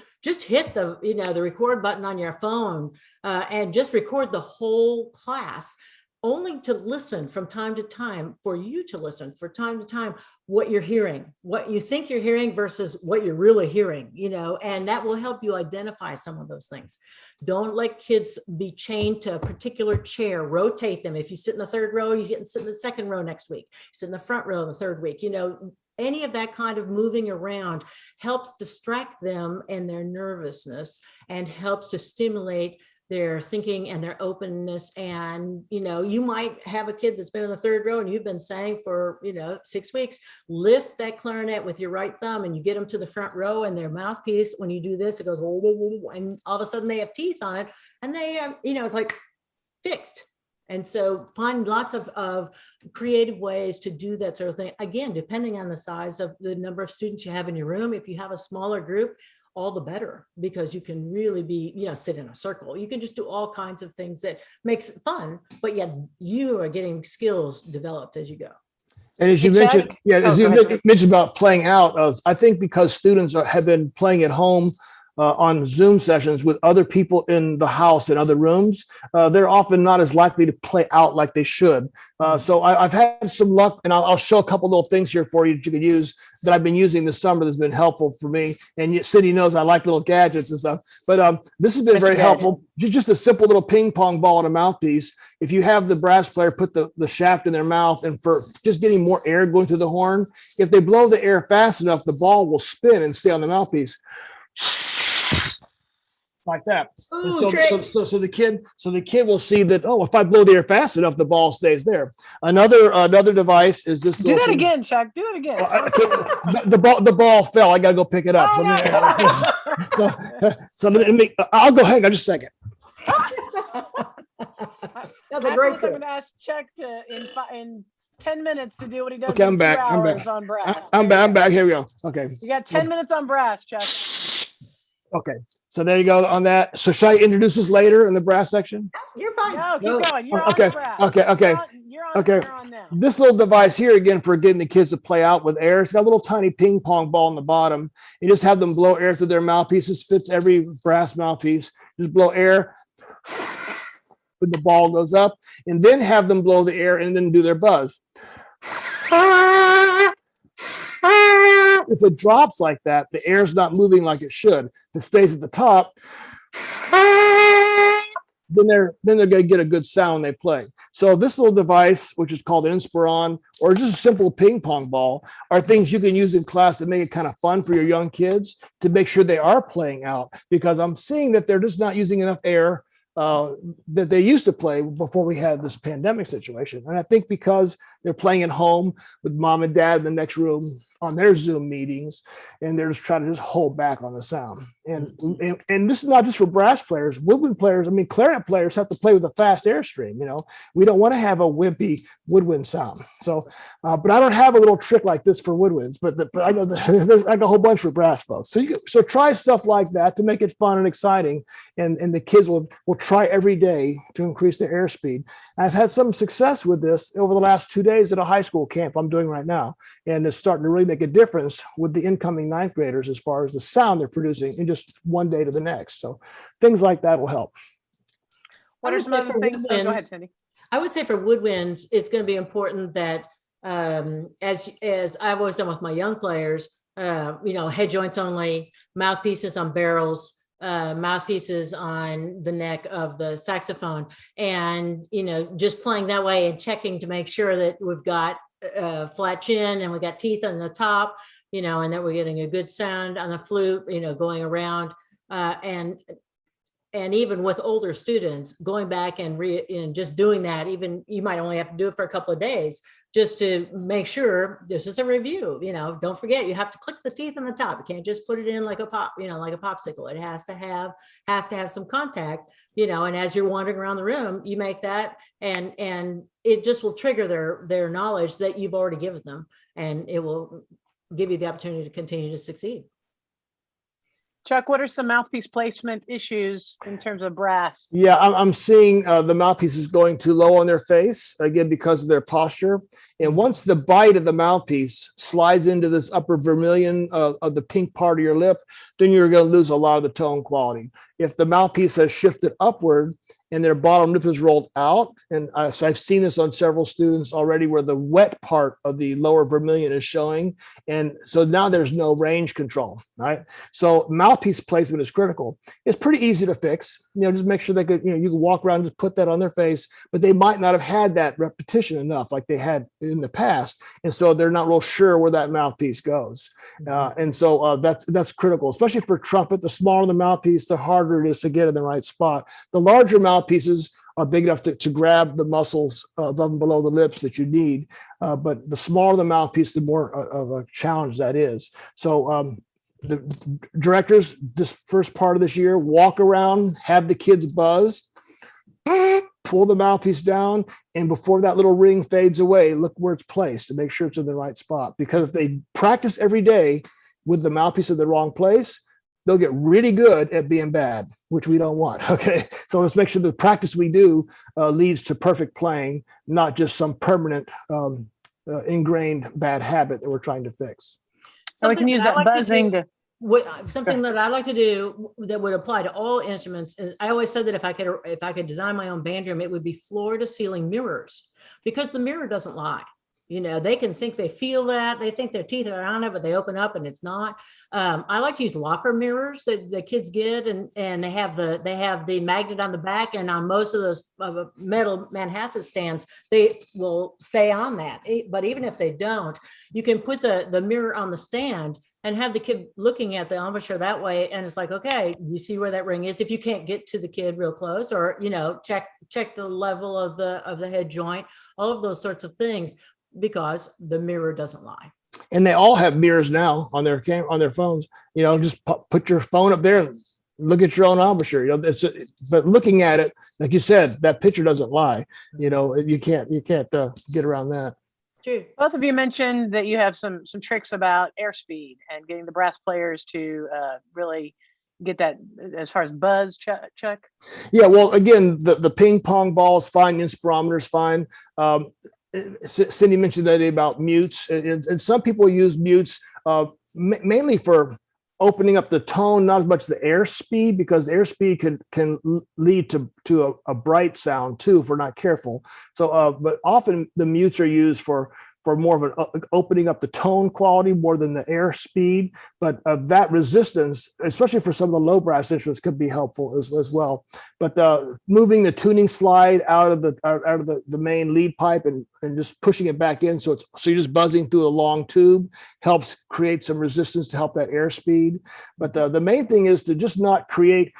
hit the record button on your phone and just record the whole class. only to listen from time to time, for you to listen for time to time, what you're hearing, what you think you're hearing versus what you're really hearing, and that will help you identify some of those things. Don't let kids be chained to a particular chair. Rotate them. If you sit in the third row, you get to sit in the second row next week. Sit in the front row in the third week. Any of that kind of moving around helps distract them and their nervousness, and helps to stimulate their thinking and their openness. And, you might have a kid that's been in the third row and you've been saying for, 6 weeks, lift that clarinet with your right thumb, and you get them to the front row, and their mouthpiece, when you do this, it goes, and all of a sudden they have teeth on it, and they, it's like fixed. And so find lots of creative ways to do that sort of thing. Again, depending on the size of the number of students you have in your room. If you have a smaller group, all the better, because you can really be, sit in a circle. You can just do all kinds of things that makes it fun, but yet you are getting skills developed as you go.
And as you mentioned, mentioned about playing out, I think because students have been playing at home on Zoom sessions with other people in the house in other rooms, they're often not as likely to play out like they should. So I've had some luck, and I'll show a couple little things here for you that you can use that I've been using this summer that's been helpful for me. And Cyndee knows I like little gadgets and stuff, but this has been very helpful. Just a simple little ping pong ball and a mouthpiece. If you have the brass player put the shaft in their mouth, and for just getting more air going through the horn, if they blow the air fast enough, the ball will spin and stay on the mouthpiece. Like that.
Ooh,
so the kid will see that, if I blow the air fast enough, the ball stays there. Another device is this.
Do that again, Chuck. Do it again.
The ball fell. I gotta go pick it up. I'll go. Hang on just a second.
That's a great.
I'm going to ask Chuck to in 10 minutes to do what he does.
Okay, I'm back.
On brass.
I'm back. Here we go. Okay.
You got 10 minutes on brass, Chuck.
Okay, so there you go on that. So should I introduce this later in the brass section?
You're fine.
No, keep going. You're
okay.
on brass.
Okay.
You're on now.
This little device here, again, for getting the kids to play out with air. It's got a little tiny ping pong ball on the bottom. You just have them blow air through their mouthpieces. Fits every brass mouthpiece. Just blow air when the ball goes up, and then have them blow the air and then do their buzz. If it drops like that, the air's not moving like it should. If it stays at the top, then they're going to get a good sound when they play. So this little device, which is called an Inspiron, or just a simple ping pong ball, are things you can use in class that make it kind of fun for your young kids to make sure they are playing out, because I'm seeing that they're just not using enough air that they used to play before we had this pandemic situation. And I think because they're playing at home with mom and dad in the next room on their Zoom meetings, and they're just trying to hold back on the sound. And this is not just for brass players, woodwind players. I mean, clarinet players have to play with a fast airstream. We don't want to have a wimpy woodwind sound. So, but I don't have a little trick like this for woodwinds, but I know there's like a whole bunch for brass folks. So try stuff like that to make it fun and exciting, and the kids will try every day to increase their airspeed. I've had some success with this over the last 2 days at a high school camp I'm doing right now, and it's starting to really make a difference with the incoming ninth graders as far as the sound they're producing in just one day to the next. So things like that will help.
What are some other things? Go ahead, Cyndee.
I would say for woodwinds, it's going to be important that as I've always done with my young players, head joints only, mouthpieces on barrels, mouthpieces on the neck of the saxophone, and just playing that way and checking to make sure that we've got flat chin and we got teeth on the top, and that we're getting a good sound on the flute, going around, and even with older students, going back and just doing that, even you might only have to do it for a couple of days just to make sure this is a review. Don't forget, you have to click the teeth on the top. You can't just put it in like a pop, like a popsicle. It has to have some contact, and as you're wandering around the room, you make that, and it just will trigger their knowledge that you've already given them, and it will give you the opportunity to continue to succeed.
Chuck, what are some mouthpiece placement issues in terms of brass?
Yeah, I'm seeing the mouthpieces going too low on their face, again, because of their posture. And once the bite of the mouthpiece slides into this upper vermilion of the pink part of your lip, then you're going to lose a lot of the tone quality. If the mouthpiece has shifted upward and their bottom lip is rolled out. And so I've seen this on several students already where the wet part of the lower vermilion is showing. And so now there's no range control, right? So mouthpiece placement is critical. It's pretty easy to fix. Just make sure they could, you can walk around and just put that on their face, but they might not have had that repetition enough like they had in the past. And so they're not real sure where that mouthpiece goes. And so that's critical, especially for trumpet. The smaller the mouthpiece, the harder it is to get in the right spot. The larger mouthpieces are big enough to grab the muscles above and below the lips that you need. But the smaller the mouthpiece, the more of a challenge that is. So the directors, this first part of this year, walk around, have the kids buzz, pull the mouthpiece down, and before that little ring fades away, look where it's placed to make sure it's in the right spot. Because if they practice every day with the mouthpiece in the wrong place, they'll get really good at being bad, which we don't want. Okay, so let's make sure the practice we do leads to perfect playing, not just some permanent ingrained bad habit that we're trying to fix.
So we can use that buzzing to.
Something that I like to do that would apply to all instruments is I always said that if I could design my own band room, it would be floor to ceiling mirrors, because the mirror doesn't lie. They can think they feel that, they think their teeth are on it, but they open up and it's not. I like to use locker mirrors that the kids get, and they have the magnet on the back, and on most of those metal Manhasset stands, they will stay on that. But even if they don't, you can put the mirror on the stand and have the kid looking at the embouchure that way. And it's like, okay, you see where that ring is. If you can't get to the kid real close, or, check the level of the head joint, all of those sorts of things, because the mirror doesn't lie.
And they all have mirrors now on their phones. Just put your phone up there and look at your own embouchure. But looking at it, like you said, that picture doesn't lie. You can't get around that.
True.
Both of you mentioned that you have some tricks about airspeed and getting the brass players to really get that as far as buzz, Chuck.
Yeah, well, again, the ping pong ball is fine, the inspirometer is fine. Cyndee mentioned that about mutes, and some people use mutes mainly for opening up the tone, not as much the airspeed, because airspeed can lead to a bright sound too if we're not careful. So, but often the mutes are used for more of an opening up the tone quality more than the air speed. But that resistance, especially for some of the low brass instruments, could be helpful as well. But moving the tuning slide out of the main lead pipe and just pushing it back in, so you're just buzzing through a long tube, helps create some resistance to help that air speed. But the main thing is to just not create.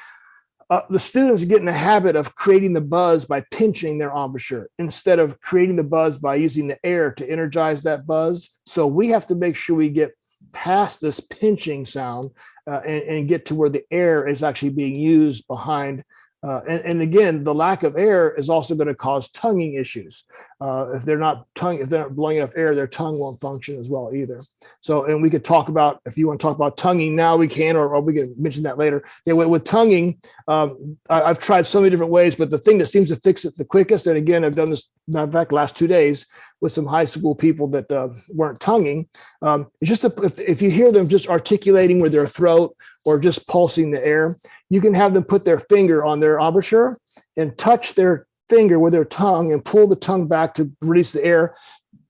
The students get in the habit of creating the buzz by pinching their embouchure instead of creating the buzz by using the air to energize that buzz. So we have to make sure we get past this pinching sound and get to where the air is actually being used behind. And again, the lack of air is also going to cause tonguing issues. If they're not blowing enough air, their tongue won't function as well either. So, and we could talk about, if you want to talk about tonguing now, we can, or we can mention that later. Yeah, with tonguing, I've tried so many different ways, but the thing that seems to fix it the quickest, and again, I've done this, in fact, last 2 days with some high school people that weren't tonguing. It's just if you hear them just articulating with their throat or just pulsing the air, you can have them put their finger on their embouchure and touch their finger with their tongue and pull the tongue back to release the air.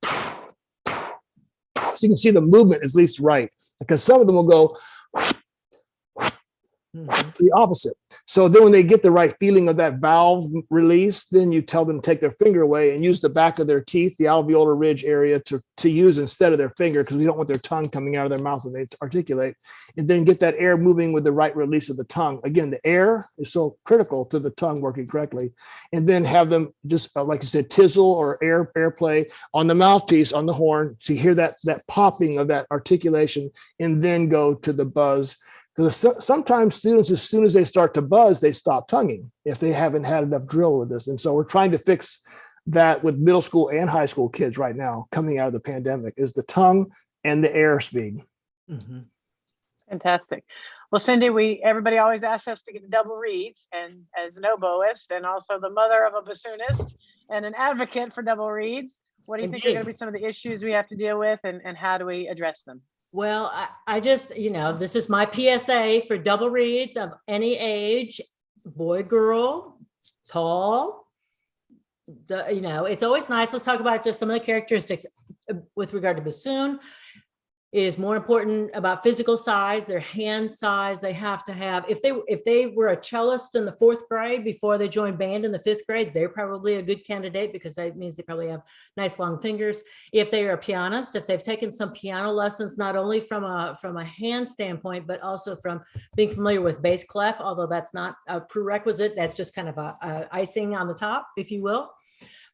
So you can see the movement is at least right, because some of them will go the opposite. So then when they get the right feeling of that valve release, then you tell them to take their finger away and use the back of their teeth, the alveolar ridge area, to use instead of their finger, because we don't want their tongue coming out of their mouth when they articulate. And then get that air moving with the right release of the tongue. Again, the air is so critical to the tongue working correctly. And then have them just, like you said, tizzle or airplay on the mouthpiece, on the horn, to hear that popping of that articulation, and then go to the buzz. Because sometimes students, as soon as they start to buzz, they stop tonguing if they haven't had enough drill with this. And so we're trying to fix that with middle school and high school kids right now coming out of the pandemic, is the tongue and the air speed.
Mm-hmm.
Fantastic. Well, Cyndee, everybody always asks us to get double reeds, and as an oboist and also the mother of a bassoonist and an advocate for double reeds, what do you think are going to be some of the issues we have to deal with, and how do we address them?
Well, I just, this is my PSA for double reeds of any age, boy, girl, tall. It's always nice. Let's talk about just some of the characteristics with regard to bassoon. Is more important about physical size, their hand size. They have to have, if they were a cellist in the 4th grade before they joined band in the 5th grade, they're probably a good candidate because that means they probably have nice long fingers. If they are a pianist, if they've taken some piano lessons, not only from a hand standpoint, but also from being familiar with bass clef, although that's not a prerequisite, that's just kind of a icing on the top, if you will.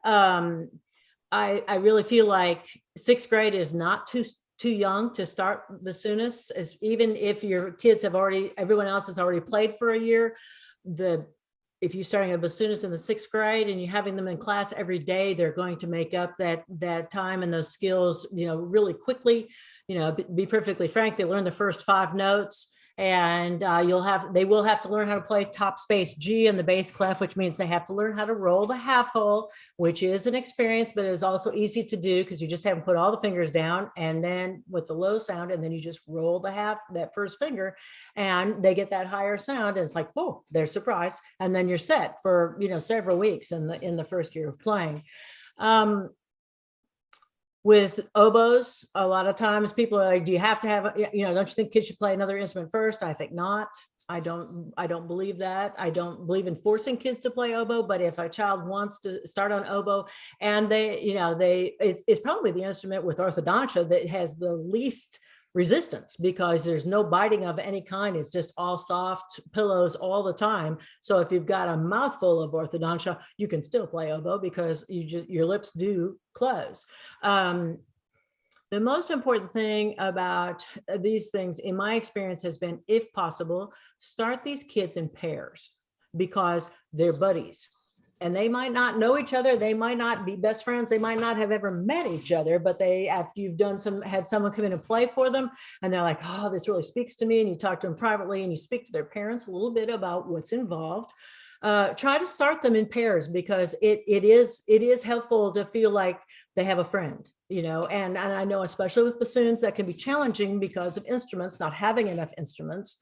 I really feel like 6th grade is not too young to start bassoonists, as even if your kids have already, everyone else has already played for a year. If you're starting a bassoonist in the 6th grade and you're having them in class every day, they're going to make up that time and those skills, really quickly. Be perfectly frank, they learn the first 5 notes. And they will have to learn how to play top space G in the bass clef, which means they have to learn how to roll the half hole, which is an experience, but is also easy to do because you just haven't put all the fingers down, and then with the low sound, and then you just roll that first finger, and they get that higher sound, and it's like, oh, they're surprised, and then you're set for several weeks in the first year of playing. With oboes, a lot of times people are like, do you have to have, don't you think kids should play another instrument first? I think not. I don't believe that. I don't believe in forcing kids to play oboe, but if a child wants to start on oboe and it's probably the instrument with orthodontia that has the least resistance because there's no biting of any kind. It's just all soft pillows all the time. So if you've got a mouthful of orthodontia, you can still play oboe because your lips do close. The most important thing about these things, in my experience, has been, if possible, start these kids in pairs because they're buddies. And they might not know each other. They might not be best friends. They might not have ever met each other, but after you've had someone come in and play for them, and they're like, oh, this really speaks to me. And you talk to them privately and you speak to their parents a little bit about what's involved. Try to start them in pairs because it is helpful to feel like they have a friend, and I know, especially with bassoons, that can be challenging because of instruments, not having enough instruments.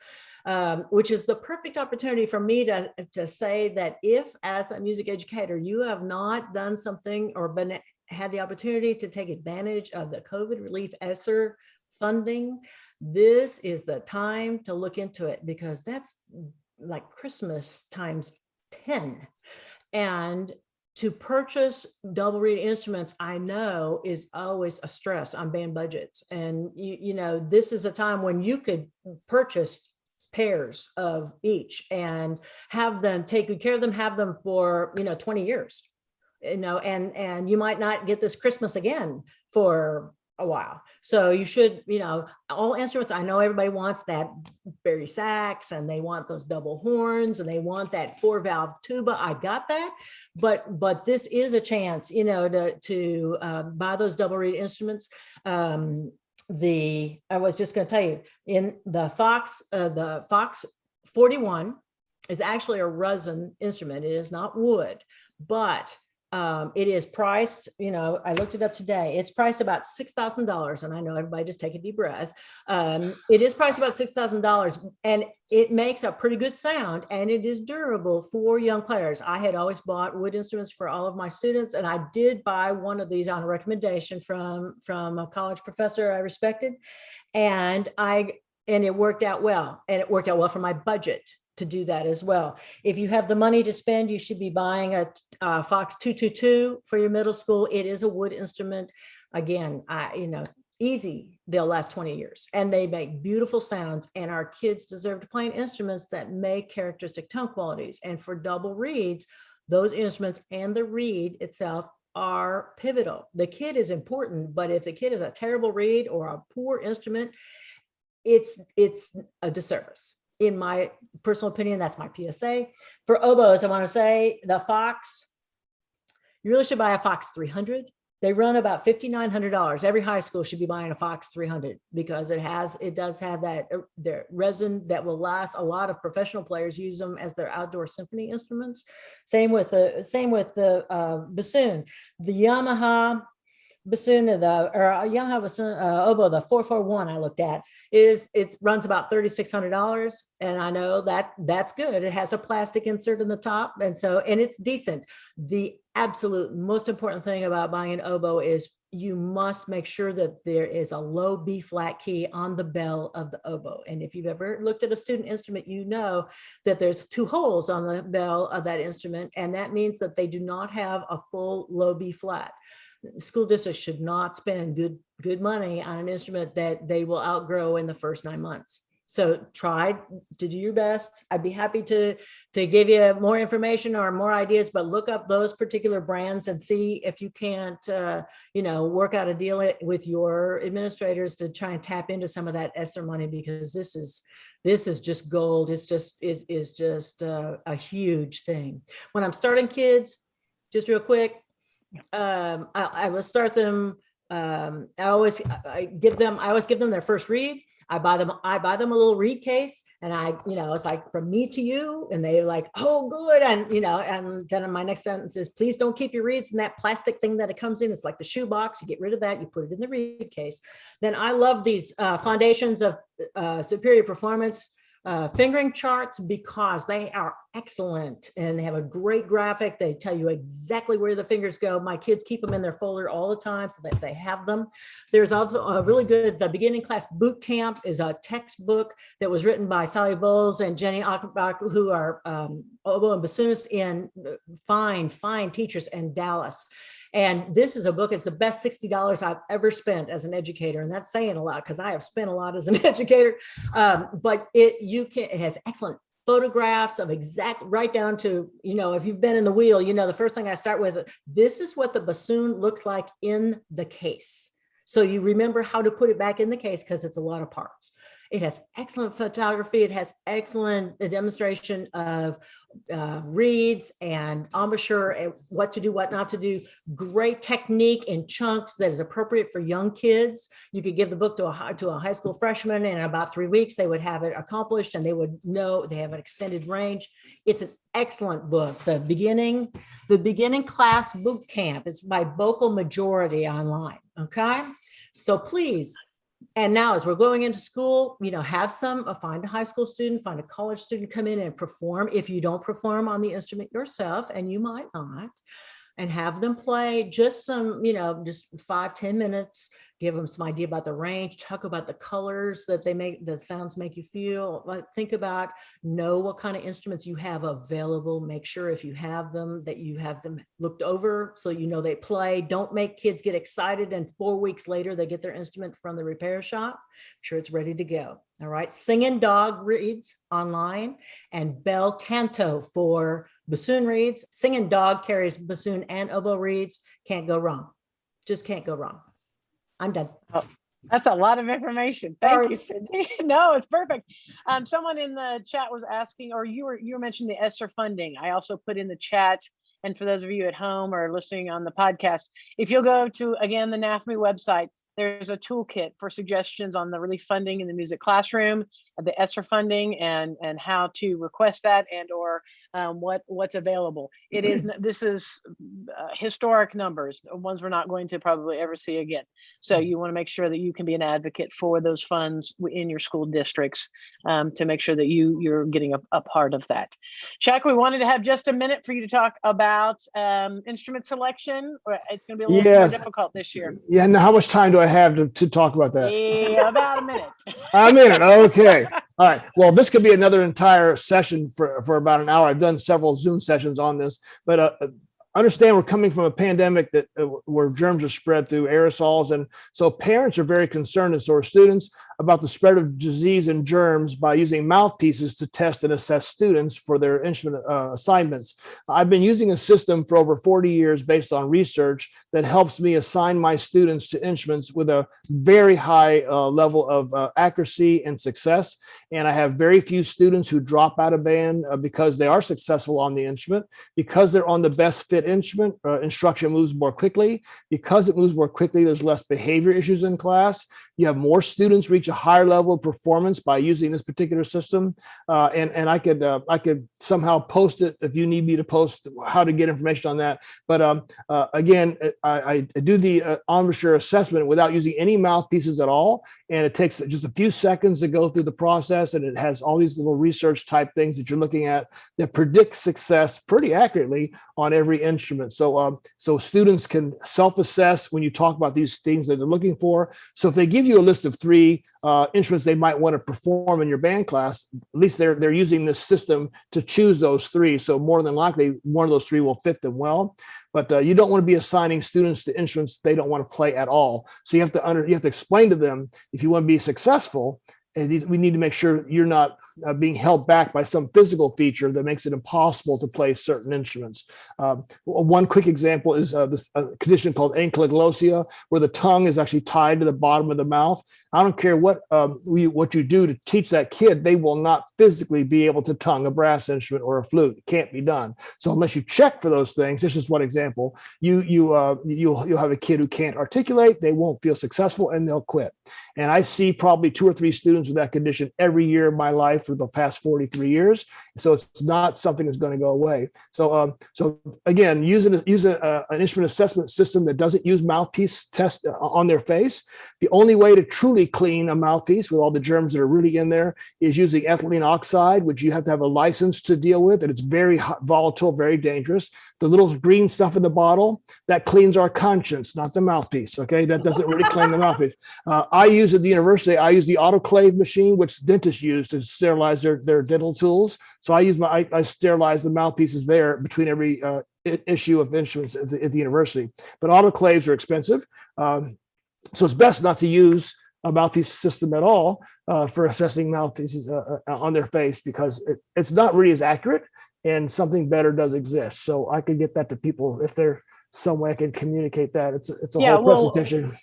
Which is the perfect opportunity for me to say that if, as a music educator, you have not done something or had the opportunity to take advantage of the COVID relief ESSER funding, this is the time to look into it because that's like Christmas times 10. And to purchase double reed instruments, I know, is always a stress on band budgets. And this is a time when you could purchase pairs of each and have them, take good care of them, have them for 20 years, and you might not get this Christmas again for a while. So you should, all instruments, I know everybody wants that bari sax and they want those double horns and they want that 4-valve tuba. I got that, but this is a chance, to buy those double reed instruments. I was just going to tell you, in the Fox 41 is actually a resin instrument. It is not wood, but it is priced, I looked it up today. It's priced about $6,000. And I know everybody just take a deep breath. It is priced about $6,000 and it makes a pretty good sound and it is durable for young players. I had always bought wood instruments for all of my students. And I did buy one of these on a recommendation from a college professor I respected. And it worked out well. And it worked out well for my budget to do that as well. If you have the money to spend, you should be buying a Fox 222 for your middle school. It is a wood instrument. Again, easy, they'll last 20 years and they make beautiful sounds, and our kids deserve to play in instruments that make characteristic tone qualities. And for double reeds, those instruments and the reed itself are pivotal. The kid is important, but if the kid is a terrible reed or a poor instrument, it's a disservice. In my personal opinion, that's my PSA. For oboes, I want to say the Fox, you really should buy a Fox 300. They run about $5,900. Every high school should be buying a Fox 300 because it does have that their resin that will last. A lot of professional players use them as their outdoor symphony instruments. Same with the bassoon. The Yamaha bassoon, Yamaha bassoon, oboe, the 441 I looked at, it runs about $3,600. And I know that's good. It has a plastic insert in the top. And it's decent. The absolute most important thing about buying an oboe is you must make sure that there is a low B flat key on the bell of the oboe. And if you've ever looked at a student instrument, you know that there's 2 holes on the bell of that instrument. And that means that they do not have a full low B flat. School districts should not spend good money on an instrument that they will outgrow in the first 9 months. So try to do your best. I'd be happy to give you more information or more ideas, but look up those particular brands and see if you can't, work out a deal with your administrators to try and tap into some of that ESSER money, because this is just gold. It's just a huge thing. When I'm starting kids, just real quick, I will start them. I always give them their first read. I buy them a little reed case, and it's like from me to you, and they're like, oh, good. And then my next sentence is, please don't keep your reeds in that plastic thing that it comes in. It's like the shoe box. You get rid of that. You put it in the reed case. Then I love these foundations of superior performance fingering charts, because they are excellent and they have a great graphic. They tell you exactly where the fingers go. My kids keep them in their folder all the time so that they have them. There's also a really good, the Beginning Class Boot Camp is a textbook that was written by Sally Bowles and Jenny Achenbach, who are oboe and bassoonists and fine teachers in Dallas. And this is a book, it's the best $60 I've ever spent as an educator. And that's saying a lot, because I have spent a lot as an educator. But it has excellent photographs of right down to, if you've been in the wheel, the first thing I start with, this is what the bassoon looks like in the case. So you remember how to put it back in the case, because it's a lot of parts. It has excellent photography. It has excellent demonstration of reeds and embouchure, and what to do, what not to do. Great technique in chunks that is appropriate for young kids. You could give the book to a high school freshman, and in about 3 weeks, they would have it accomplished, and they would know they have an extended range. It's an excellent book. The Beginning Class Boot Camp. It's by Vocal Majority online. Okay, so please. And now, as we're going into school, find a high school student, find a college student, come in and perform. If you don't perform on the instrument yourself, and you might not, and have them play just some, just 5-10 minutes, give them some idea about the range, talk about the colors that the sounds make you feel. Think about, know what kind of instruments you have available. Make sure if you have them, that you have them looked over so they play. Don't make kids get excited and 4 weeks later they get their instrument from the repair shop. Make sure it's ready to go. All right. Singing Dog reads online, and Bell Canto for bassoon reads. Singing Dog carries bassoon and oboe reads. Can't go wrong. Just can't go wrong. I'm done.
Oh, that's a lot of information. Thank you, Cyndee. No, it's perfect. Someone in the chat was asking, or you were mentioning the ESSER funding. I also put in the chat, and for those of you at home or listening on the podcast, if you'll go to, again, the NAFME website, there's a toolkit for suggestions on the relief funding in the music classroom, the ESSER funding, and how to request that, and or what's available. This is historic numbers, ones we're not going to probably ever see again. So you want to make sure that you can be an advocate for those funds in your school districts, to make sure that you're getting a part of that. Chuck, we wanted to have just a minute for you to talk about instrument selection. It's going to be a little more difficult this year.
Yeah. Now, how much time do I have to talk about that?
Yeah, about a minute.
A minute. Okay. All right. Well, this could be another entire session for about an hour. I've done several Zoom sessions on this, but understand we're coming from a pandemic that where germs are spread through aerosols. And so parents are very concerned, and so are students, about the spread of disease and germs by using mouthpieces to test and assess students for their instrument assignments. I've been using a system for over 40 years based on research that helps me assign my students to instruments with a very high level of accuracy and success. And I have very few students who drop out of band because they are successful on the instrument, because they're on the best fit instrument, instruction moves more quickly. Because it moves more quickly, there's less behavior issues in class. You have more students reach a higher level of performance by using this particular system. And I could somehow post it if you need me to post how to get information on that. But again, I do the embouchure assessment without using any mouthpieces at all. And it takes just a few seconds to go through the process. And it has all these little research type things that you're looking at that predict success pretty accurately on every instrument. So students can self-assess when you talk about these things that they're looking for. So if they give you a list of 3 instruments they might want to perform in your band class, at least they're using this system to choose those 3. So more than likely, one of those 3 will fit them well. But you don't want to be assigning students to instruments they don't want to play at all. So you have to explain to them, if you want to be successful, we need to make sure you're not being held back by some physical feature that makes it impossible to play certain instruments. One quick example is this condition called Ankyloglossia, where the tongue is actually tied to the bottom of the mouth. I don't care what you do to teach that kid, they will not physically be able to tongue a brass instrument or a flute. It can't be done. So unless you check for those things, this is one example, you'll have a kid who can't articulate, they won't feel successful, and they'll quit. And I see probably 2 or 3 students with that condition every year of my life for the past 43 years. So it's not something that's going to go away. So again, using an instrument assessment system that doesn't use mouthpiece test on their face. The only way to truly clean a mouthpiece with all the germs that are really in there is using ethylene oxide, which you have to have a license to deal with, and it's very volatile, very dangerous. The little green stuff in the bottle, that cleans our conscience, not the mouthpiece. Okay, that doesn't really clean the mouthpiece. I use at the university, I use the autoclave machine, which dentists use to sterilize their dental tools. So I sterilize the mouthpieces there between every issue of instruments at the university. But autoclaves are expensive. So it's best not to use a mouthpiece system at all for assessing mouthpieces on their face, because it's not really as accurate, and something better does exist. So I could get that to people if there's some way I can communicate that. It's a whole presentation.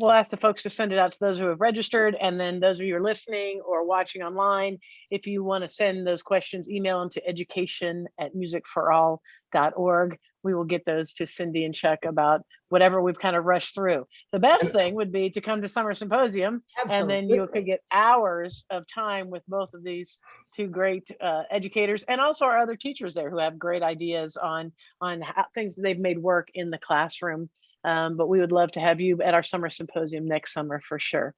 We'll ask the folks to send it out to those who have registered, and then those of you who are listening or watching online, if you want to send those questions, email them to education@musicforall.org. We will get those to Cyndee and Chuck about whatever we've kind of rushed through. The best thing would be to come to Summer Symposium. Absolutely. And then you could get hours of time with both of these 2 great educators, and also our other teachers there who have great ideas on how, things that they've made work in the classroom. But we would love to have you at our Summer Symposium next summer for sure.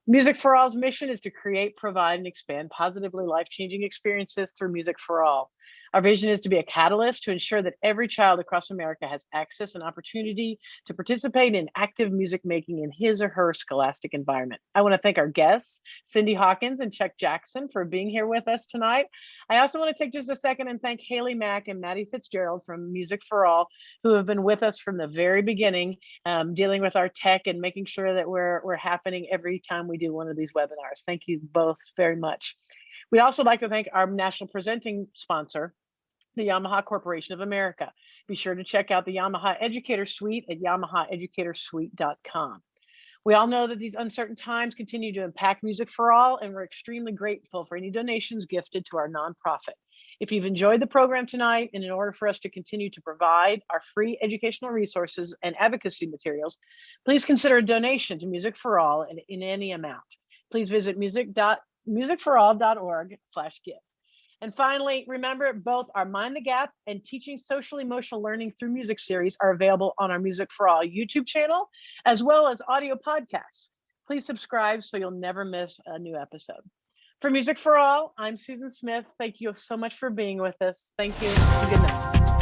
Music for All's mission is to create, provide, and expand positively life-changing experiences through music for all. Our vision is to be a catalyst to ensure that every child across America has access and opportunity to participate in active music making in his or her scholastic environment. I want to thank our guests, Cyndee Hawkins and Chuck Jackson, for being here with us tonight. I also want to take just a second and thank Haley Mack and Maddie Fitzgerald from Music for All, who have been with us from the very beginning, dealing with our tech and making sure that we're happening every time we do one of these webinars. Thank you both very much. We'd also like to thank our national presenting sponsor, the Yamaha Corporation of America. Be sure to check out the Yamaha Educator Suite at yamahaeducatorsuite.com. We all know that these uncertain times continue to impact Music for All, and we're extremely grateful for any donations gifted to our nonprofit. If you've enjoyed the program tonight, and in order for us to continue to provide our free educational resources and advocacy materials, please consider a donation to Music for All in any amount. Please visit musicforall.org/give. And finally, remember, both our Mind the Gap and Teaching Social Emotional Learning Through Music series are available on our Music for All YouTube channel, as well as audio podcasts. Please subscribe so you'll never miss a new episode. For Music for All, I'm Susan Smith. Thank you so much for being with us. Thank you. Good night.